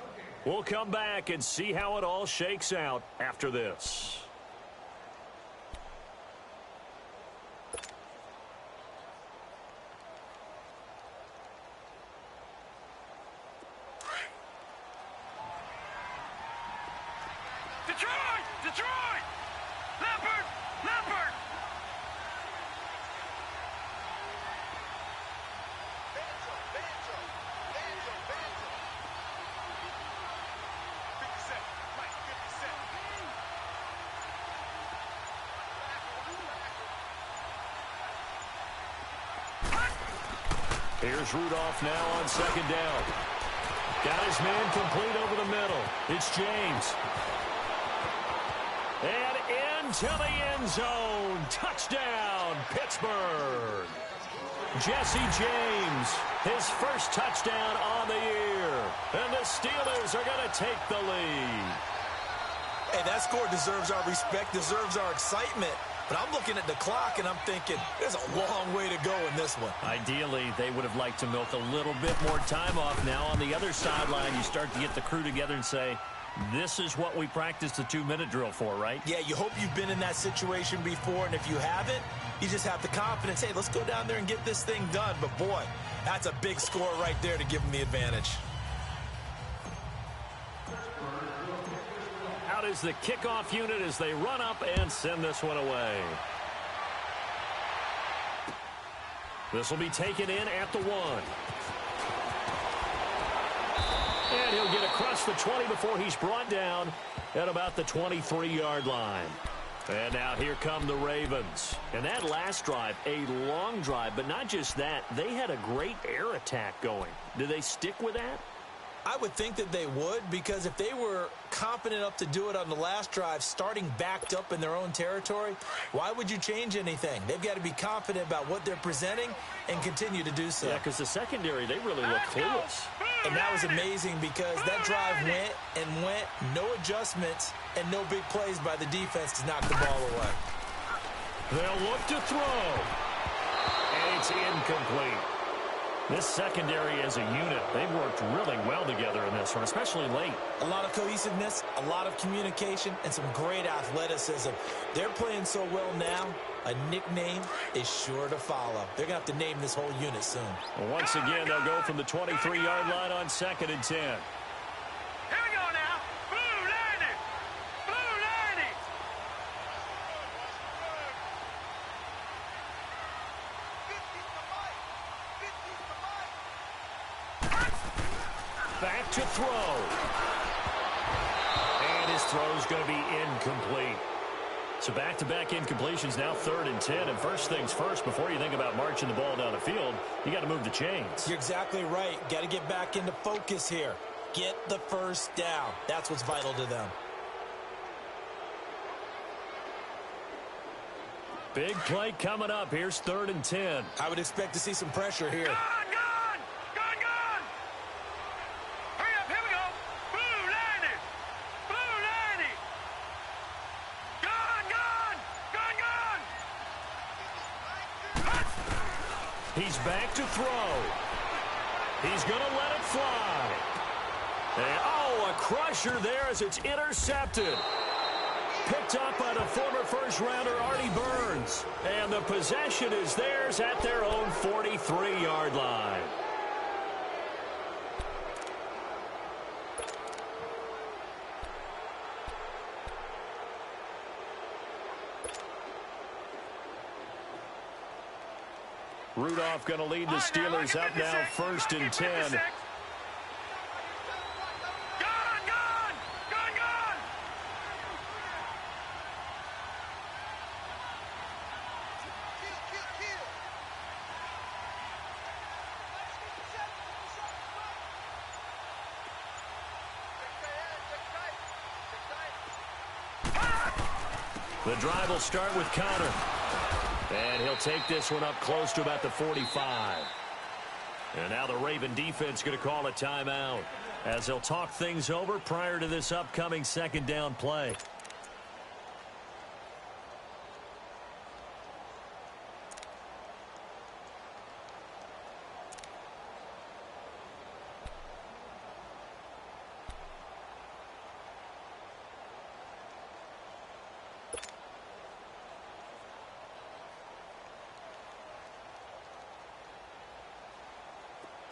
We'll come back and see how it all shakes out after this. Detroit! Detroit! Leopard! Leopard! Banjo! Banjo! Banjo! Banjo! 50 Cent! Mike, 50 Cent! Here's Rudolph now on 2nd down. Got his man complete over the middle. It's James. And into the end zone. Touchdown, Pittsburgh. Jesse James, his first touchdown on the year. And the Steelers are going to take the lead. Hey, that score deserves our respect, deserves our excitement. But I'm looking at the clock, and I'm thinking, there's a long way to go in this one. Ideally, they would have liked to milk a little bit more time off. Now on the other sideline, you start to get the crew together and say, this is what we practiced the 2-minute drill for, right? Yeah, you hope you've been in that situation before, and if you haven't, you just have the confidence, hey, let's go down there and get this thing done. But, boy, that's a big score right there to give them the advantage. Out is the kickoff unit as they run up and send this one away. This will be taken in at the 1. And he'll get across the 20 before he's brought down at about the 23-yard line. And now here come the Ravens. And that last drive, a long drive, but not just that. They had a great air attack going. Do they stick with that? I would think that they would, because if they were confident enough to do it on the last drive, starting backed up in their own territory, why would you change anything? They've got to be confident about what they're presenting and continue to do so. Yeah, because the secondary, they really look clueless. And that was amazing because that drive went, no adjustments, and no big plays by the defense to knock the ball away. They'll look to throw. And it's incomplete. This secondary as a unit, they've worked really well together in this one, especially late. A lot of cohesiveness, a lot of communication, and some great athleticism. They're playing so well now, a nickname is sure to follow. They're going to have to name this whole unit soon. Well, once again, they'll go from the 23-yard line on 2nd and 10. Here we go now. Blue 90. Blue 90. Back to throw. And his throw's going to be incomplete. So back-to-back incompletions, now 3rd and 10. And first things first, before you think about marching the ball down the field, you got to move the chains. You're exactly right. Got to get back into focus here. Get the first down. That's what's vital to them. Big play coming up. Here's 3rd and 10. I would expect to see some pressure here. Gone. Hurry up. Here we go. Blue 90. Blue 90. Gone. He He's back to throw. He's going to let it fly. And, oh, a crusher there as it's intercepted. Picked up by the former first-rounder Artie Burns. And the possession is theirs at their own 43-yard line. Rudolph going to lead the Steelers up now, 1st and 10. The drive will start with Connor. And he'll take this one up close to about the 45. And now the Raven defense going to call a timeout as they'll talk things over prior to this upcoming 2nd down play.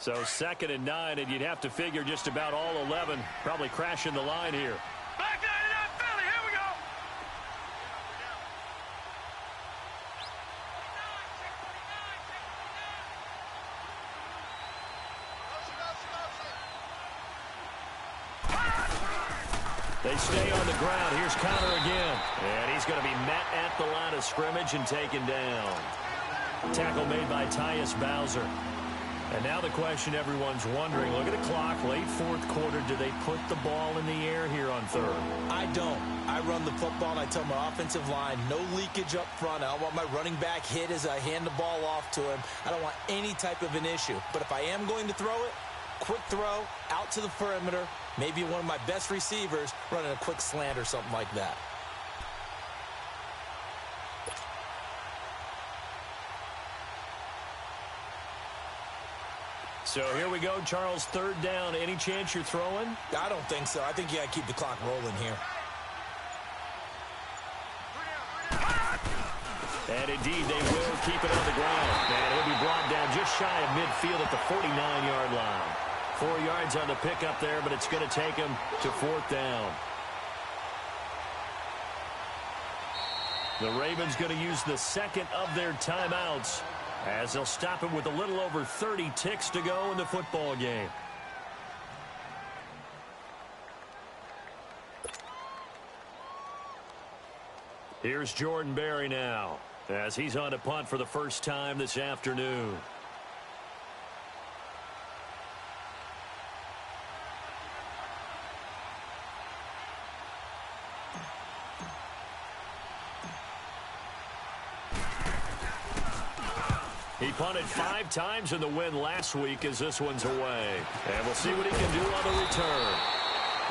So 2nd and 9, and you'd have to figure just about all 11 probably crashing the line here. Back 99 Philly, here we go. They stay on the ground. Here's Connor again. And he's going to be met at the line of scrimmage and taken down. Tackle made by Tyus Bowser. And now the question everyone's wondering, look at the clock, late 4th quarter, do they put the ball in the air here on 3rd? I don't. I run the football, and I tell my offensive line, no leakage up front. I don't want my running back hit as I hand the ball off to him. I don't want any type of an issue. But if I am going to throw it, quick throw, out to the perimeter, maybe one of my best receivers running a quick slant or something like that. So here we go, Charles, 3rd down. Any chance you're throwing? I don't think so. I think you got to keep the clock rolling here. And indeed, they will keep it on the ground. And he'll be brought down just shy of midfield at the 49-yard line. 4 yards on the pickup there, but it's going to take him to 4th down. The Ravens going to use the 2nd of their timeouts, as they'll stop him with a little over 30 ticks to go in the football game. Here's Jordan Berry now, as he's on to punt for the first time this afternoon. He punted 5 times in the win last week as this one's away. And we'll see what he can do on the return.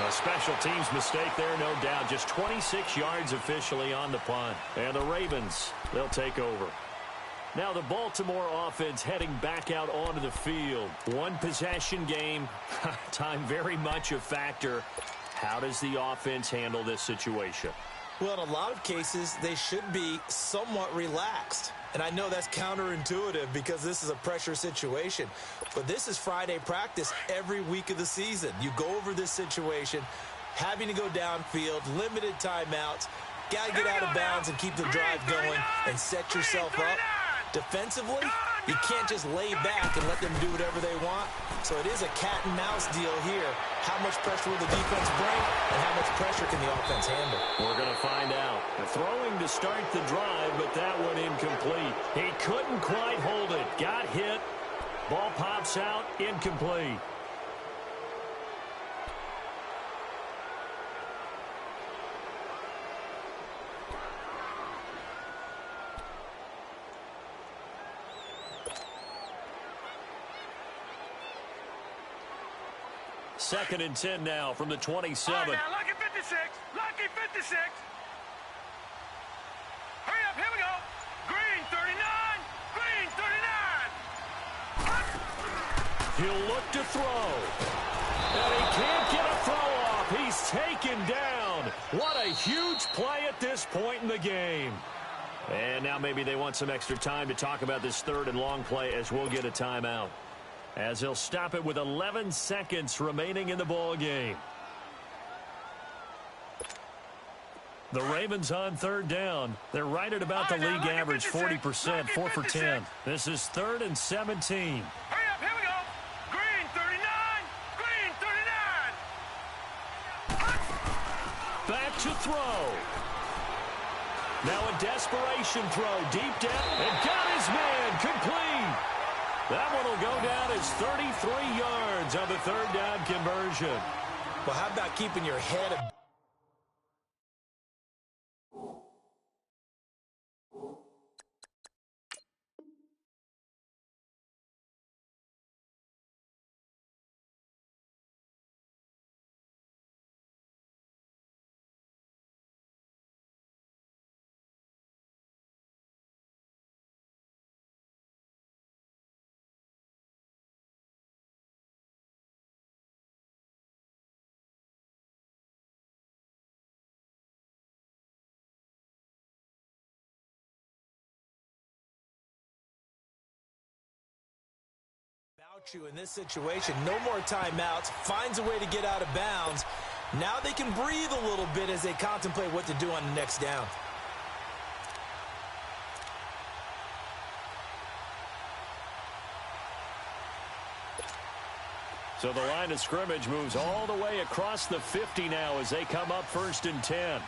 A special teams mistake there, no doubt. Just 26 yards officially on the punt. And the Ravens, they'll take over. Now the Baltimore offense heading back out onto the field. 1 possession game. Time very much a factor. How does the offense handle this situation? Well, in a lot of cases, they should be somewhat relaxed. And I know that's counterintuitive because this is a pressure situation. But this is Friday practice every week of the season. You go over this situation, having to go downfield, limited timeouts, got to get out of bounds and keep the drive going and set yourself up. Defensively, you can't just lay back and let them do whatever they want. So it is a cat and mouse deal here. How much pressure will the defense bring, and how much pressure can the offense handle? We're going to find out. Throwing to start the drive, but that one incomplete. He couldn't quite hold it. Got hit. Ball pops out. Incomplete. Second and 10 now from the 27. All right, now, lucky 56. Lucky 56. Hurry up, here we go. Green 39. Green 39. He'll look to throw. And he can't get a throw off. He's taken down. What a huge play at this point in the game. And now maybe they want some extra time to talk about this third and long play as we'll get a timeout. As he'll stop it with 11 seconds remaining in the ball game. The Ravens on third down. They're right at about the league average, 40%, 4 for 10. This is 3rd and 17. Hurry up, here we go. Green 39. Green 39. Back to throw. Now a desperation throw deep down. And got his man complete. That one will go down as 33 yards on the third down conversion. Well, how about keeping your head up? You in this situation. No more timeouts. Finds a way to get out of bounds. Now they can breathe a little bit as they contemplate what to do on the next down. So the line of scrimmage moves all the way across the 50 now as they come up 1st and 10.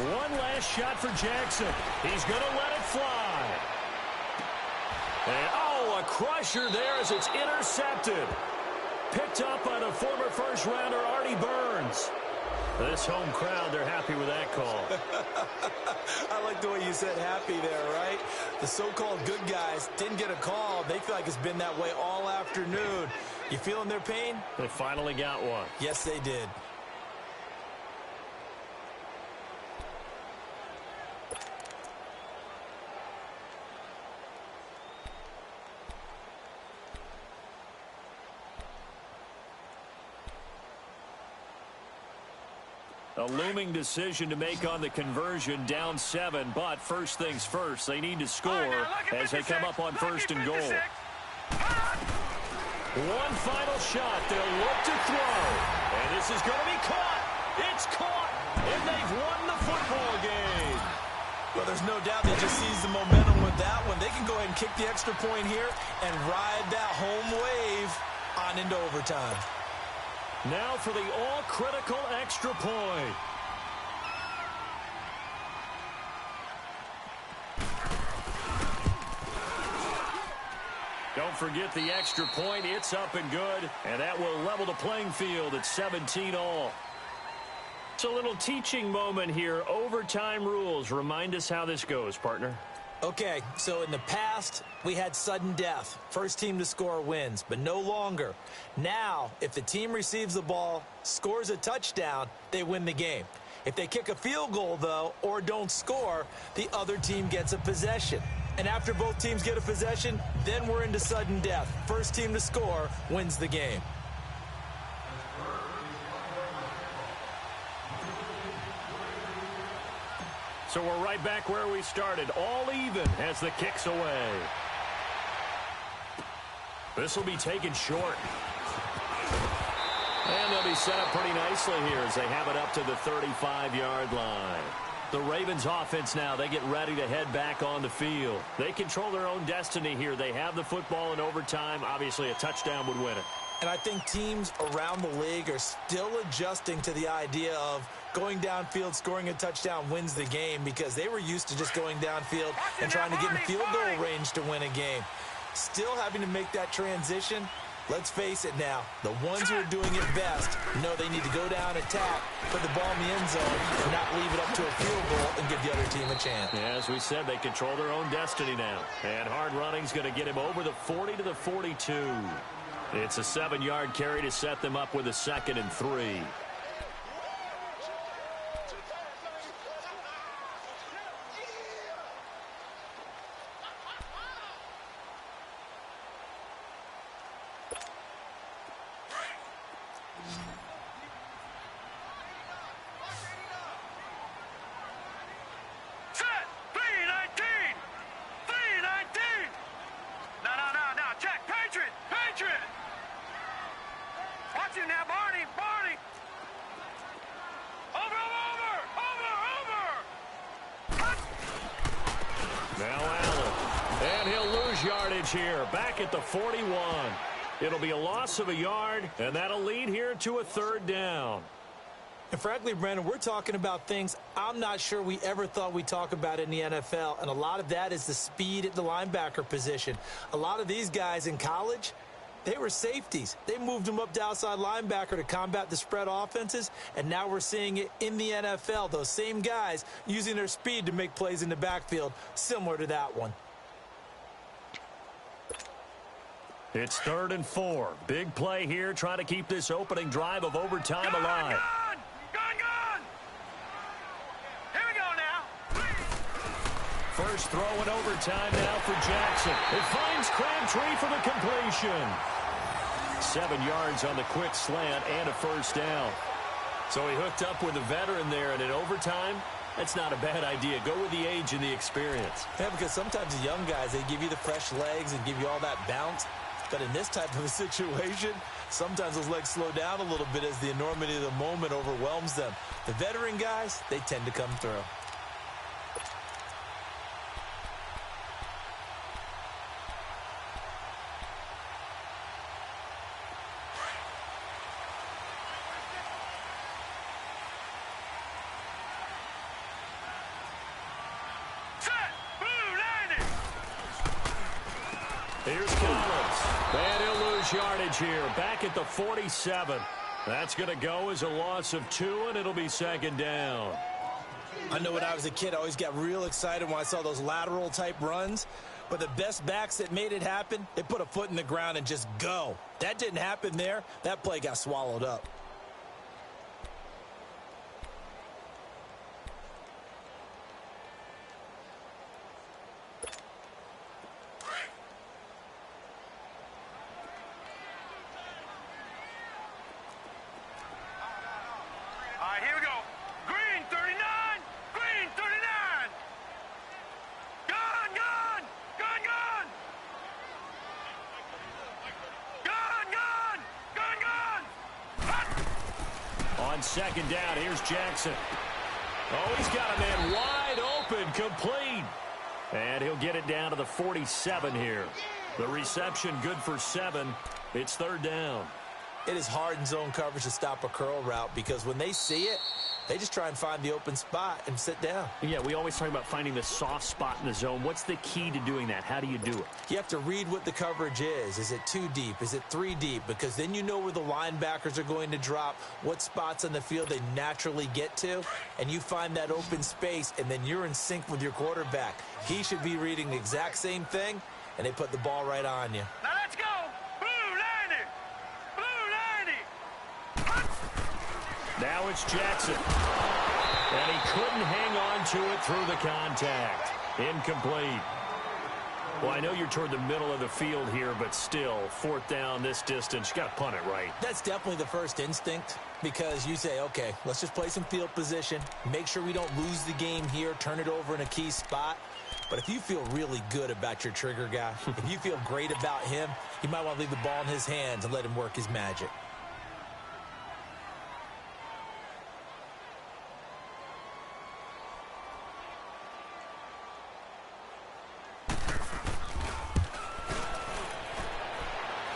One last shot for Jackson. He's going to let it fly. And, oh, a crusher there as it's intercepted. Picked up by the former first-rounder Artie Burns. This home crowd, they're happy with that call. I like the way you said happy there, right? The so-called good guys didn't get a call. They feel like it's been that way all afternoon. You feeling their pain? They finally got one. Yes, they did. A looming decision to make on the conversion, down 7, but first things first, they need to score as they come up on 1st and goal. One final shot, they'll look to throw, and this is going to be caught. It's caught, and they've won the football game. Well, there's no doubt they just seized the momentum with that one. They can go ahead and kick the extra point here and ride that home wave on into overtime. Now for the all-critical extra point. Don't forget the extra point. It's up and good, and that will level the playing field at 17 all. It's a little teaching moment here. Overtime rules. Remind us how this goes, partner. Okay, so in the past, we had sudden death. First team to score wins, but no longer. Now, if the team receives the ball, scores a touchdown, they win the game. If they kick a field goal, though, or don't score, the other team gets a possession. And after both teams get a possession, then we're into sudden death. First team to score wins the game. So we're right back where we started, all even as the kick's away. This will be taken short. And they'll be set up pretty nicely here as they have it up to the 35-yard line. The Ravens offense now, they get ready to head back on the field. They control their own destiny here. They have the football in overtime. Obviously, a touchdown would win it. And I think teams around the league are still adjusting to the idea of going downfield, scoring a touchdown wins the game, because they were used to just going downfield and trying to get in field goal range to win a game. Still having to make that transition. Let's face it now, the ones who are doing it best know they need to go down, attack, put the ball in the end zone, and not leave it up to a field goal and give the other team a chance. Yeah, as we said, they control their own destiny now. And hard running's going to get him over the 40 to the 42. It's a 7-yard carry to set them up with a 2nd and 3. Now Allen. And he'll lose yardage here. Back at the 41. It'll be a loss of a yard, and that'll lead here to a third down. And frankly, Brandon, we're talking about things I'm not sure we ever thought we'd talk about in the NFL, and a lot of that is the speed at the linebacker position. A lot of these guys in college, they were safeties. They moved them up to outside linebacker to combat the spread offenses, and now we're seeing it in the NFL. Those same guys using their speed to make plays in the backfield, similar to that one. It's 3rd and 4. Big play here, trying to keep this opening drive of overtime alive. Gone! Here we go now. First throw in overtime now for Jackson. It finds Crabtree for the completion. 7 yards on the quick slant and a first down. So he hooked up with a veteran there, and in overtime, that's not a bad idea. Go with the age and the experience. Yeah, because sometimes the young guys, they give you the fresh legs and give you all that bounce. But in this type of a situation, sometimes those legs slow down a little bit as the enormity of the moment overwhelms them. The veteran guys, they tend to come through. Here's Collins. And he'll lose yardage here. Back at the 47. That's going to go as a loss of 2, and it'll be 2nd down. I know when I was a kid, I always got real excited when I saw those lateral-type runs. But the best backs that made it happen, they put a foot in the ground and just go. That didn't happen there. That play got swallowed up. On 2nd down, here's Jackson. Oh, he's got a man wide open, complete. And he'll get it down to the 47 here. The reception good for 7. It's 3rd down. It is hard in zone coverage to stop a curl route because when they see it, they just try and find the open spot and sit down. Yeah, we always talk about finding the soft spot in the zone. What's the key to doing that? How do you do it? You have to read what the coverage is. Is it 2 deep? Is it 3 deep? Because then you know where the linebackers are going to drop, what spots on the field they naturally get to, and you find that open space, and then you're in sync with your quarterback. He should be reading the exact same thing, and they put the ball right on you. Now let's go. Blue 90. Blue 90. Now it's Jackson. And he couldn't hang on to it through the contact. Incomplete. Well, I know you're toward the middle of the field here, but still, 4th down this distance, you got to punt it right. That's definitely the first instinct because you say, okay, let's just play some field position, make sure we don't lose the game here, turn it over in a key spot. But if you feel really good about your trigger guy, if you feel great about him, you might want to leave the ball in his hands and let him work his magic.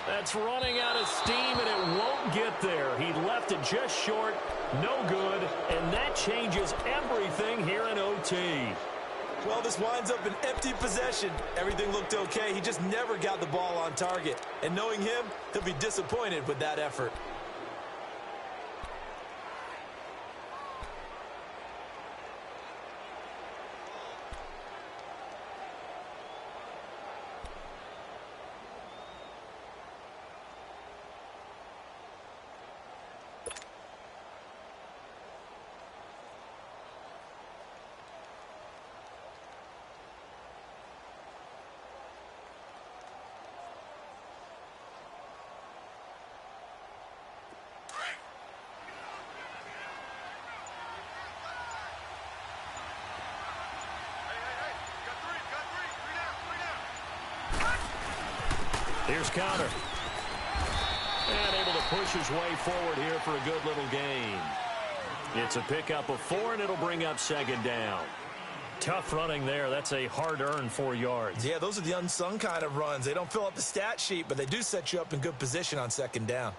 That's running out of steam, and it won't get there. He left it just short, no good, and that changes everything here in OT. Well, this winds up an empty possession. Everything looked okay. He just never got the ball on target. And knowing him, he'll be disappointed with that effort. Here's Connor. And able to push his way forward here for a good little gain. It's a pickup of 4, and it'll bring up 2nd down. Tough running there. That's a hard-earned 4 yards. Yeah, those are the unsung kind of runs. They don't fill up the stat sheet, but they do set you up in good position on second down.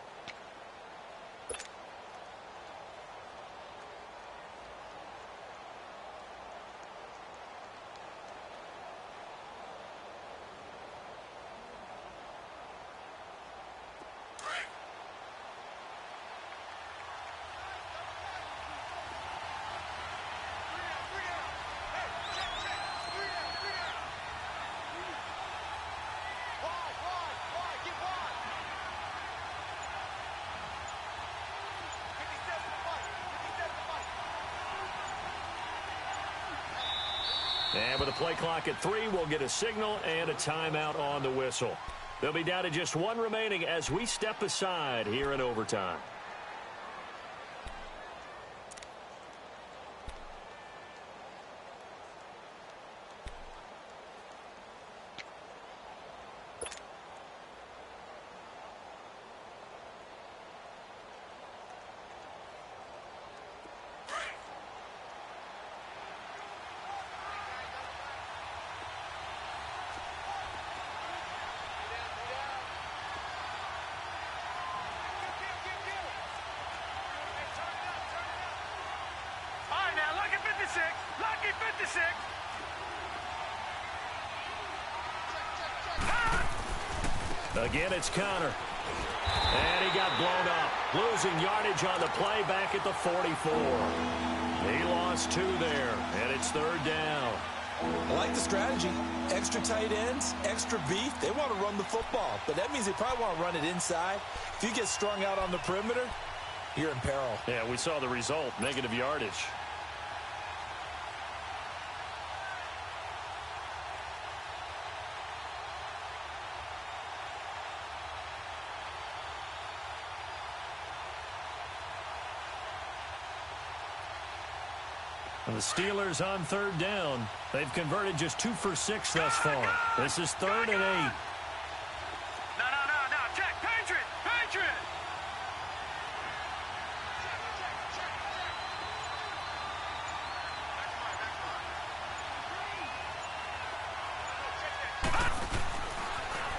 And with a play clock at 3, we'll get a signal and a timeout on the whistle. They'll be down to just 1 remaining as we step aside here in overtime. Lucky 56. Again, it's Connor. And he got blown up. Losing yardage on the play back at the 44. He lost 2 there, and it's 3rd down. I like the strategy. Extra tight ends, extra beef. They want to run the football, but that means they probably want to run it inside. If you get strung out on the perimeter, you're in peril. Yeah, we saw the result, negative yardage. And the Steelers on 3rd down. They've converted just 2 for 6 thus far. This is 3rd and 8. No. Check. Patriot.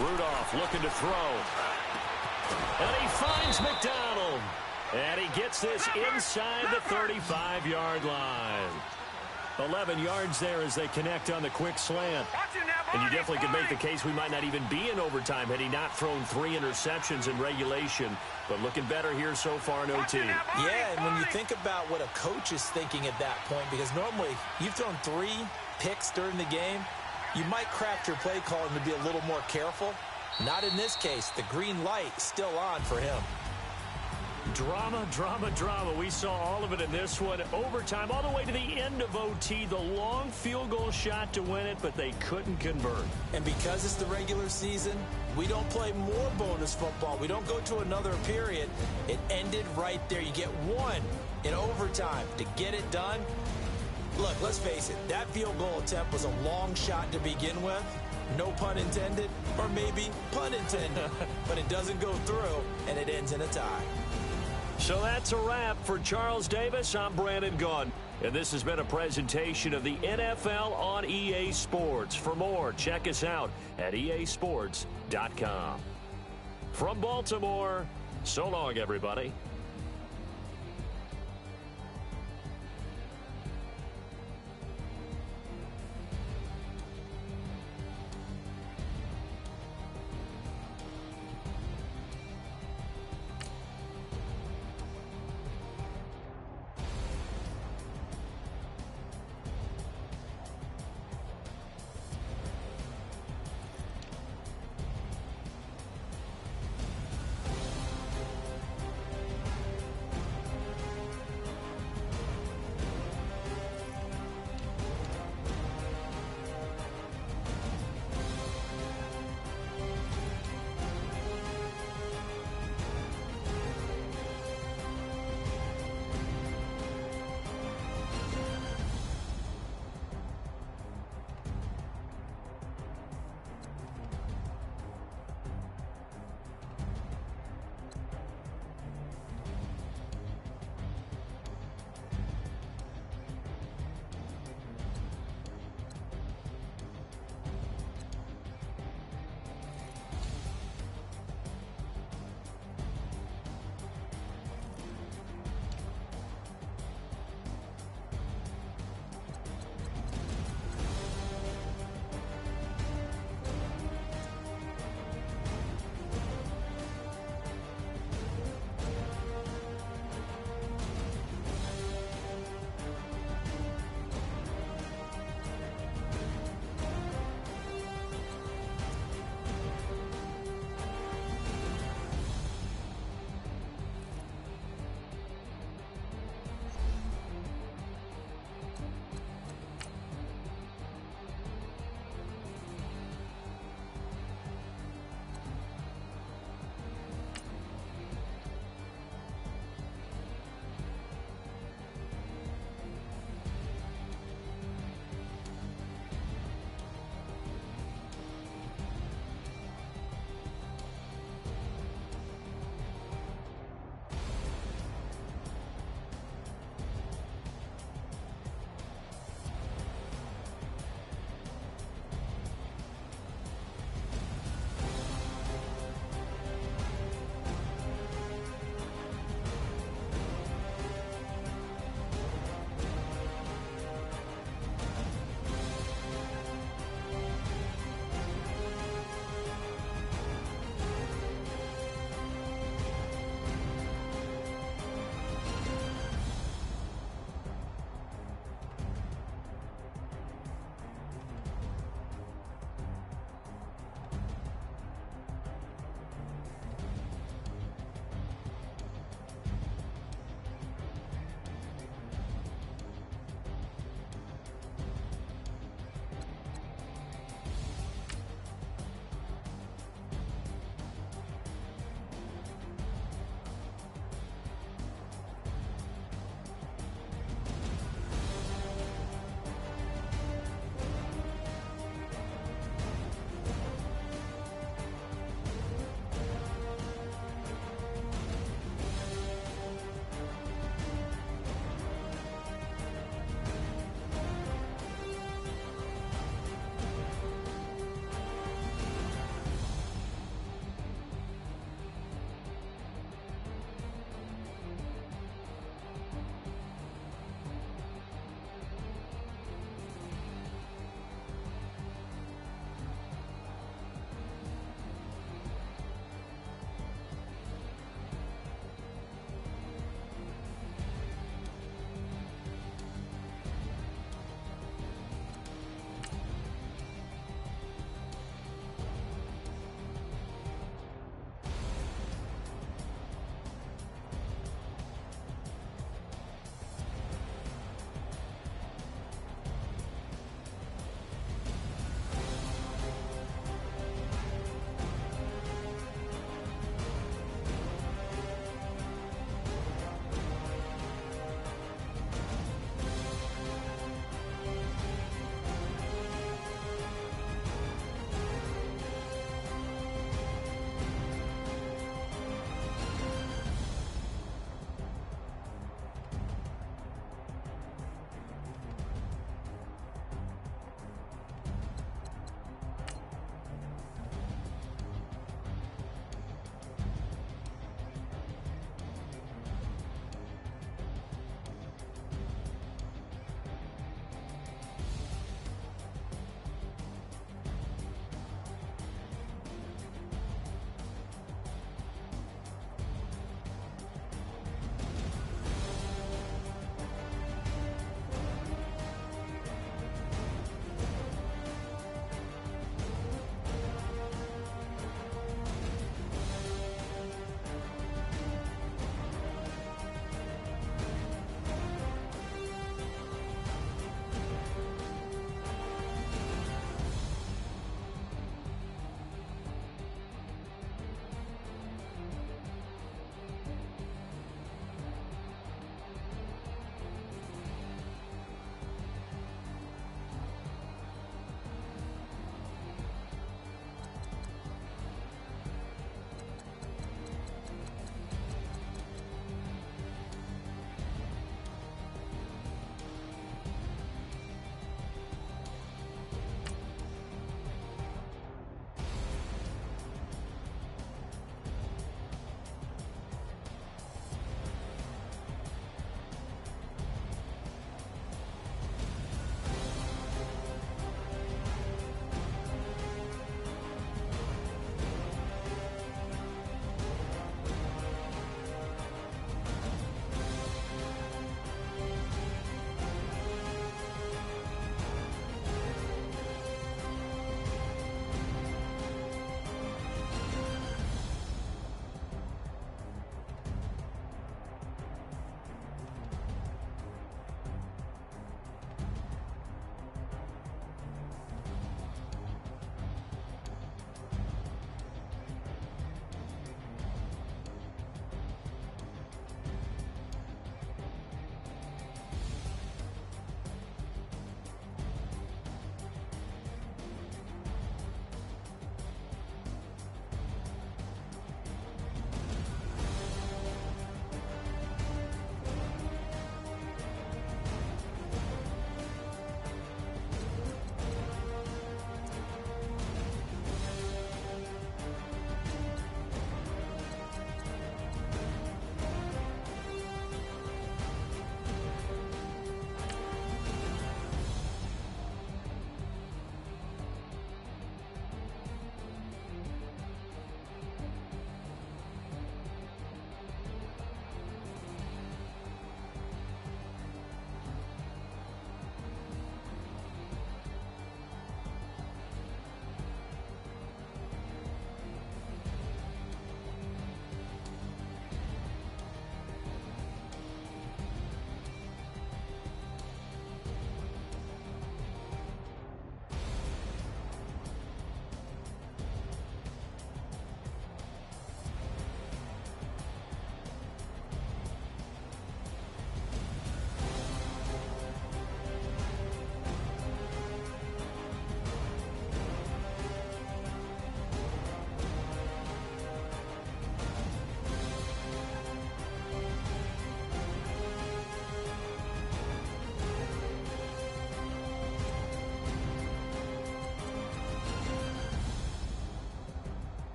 Rudolph looking to throw. And he finds McDonald. And he gets this inside the 35-yard line. 11 yards there as they connect on the quick slant. And you definitely could make the case we might not even be in overtime had he not thrown 3 interceptions in regulation. But looking better here so far in OT. Yeah, and when you think about what a coach is thinking at that point, because normally you've thrown 3 picks during the game, you might craft your play calling to be a little more careful. Not in this case. The green light still on for him. Drama. We saw all of it in this one. Overtime, all the way to the end of OT. The long field goal shot to win it, but they couldn't convert. And because it's the regular season, we don't play more bonus football. We don't go to another period. It ended right there. You get 1 in overtime to get it done. Look, let's face it. That field goal attempt was a long shot to begin with. No pun intended, or maybe pun intended. But it doesn't go through, and it ends in a tie. So that's a wrap for Charles Davis. I'm Brandon Gunn. And this has been a presentation of the NFL on EA Sports. For more, check us out at easports.com. From Baltimore, so long, everybody.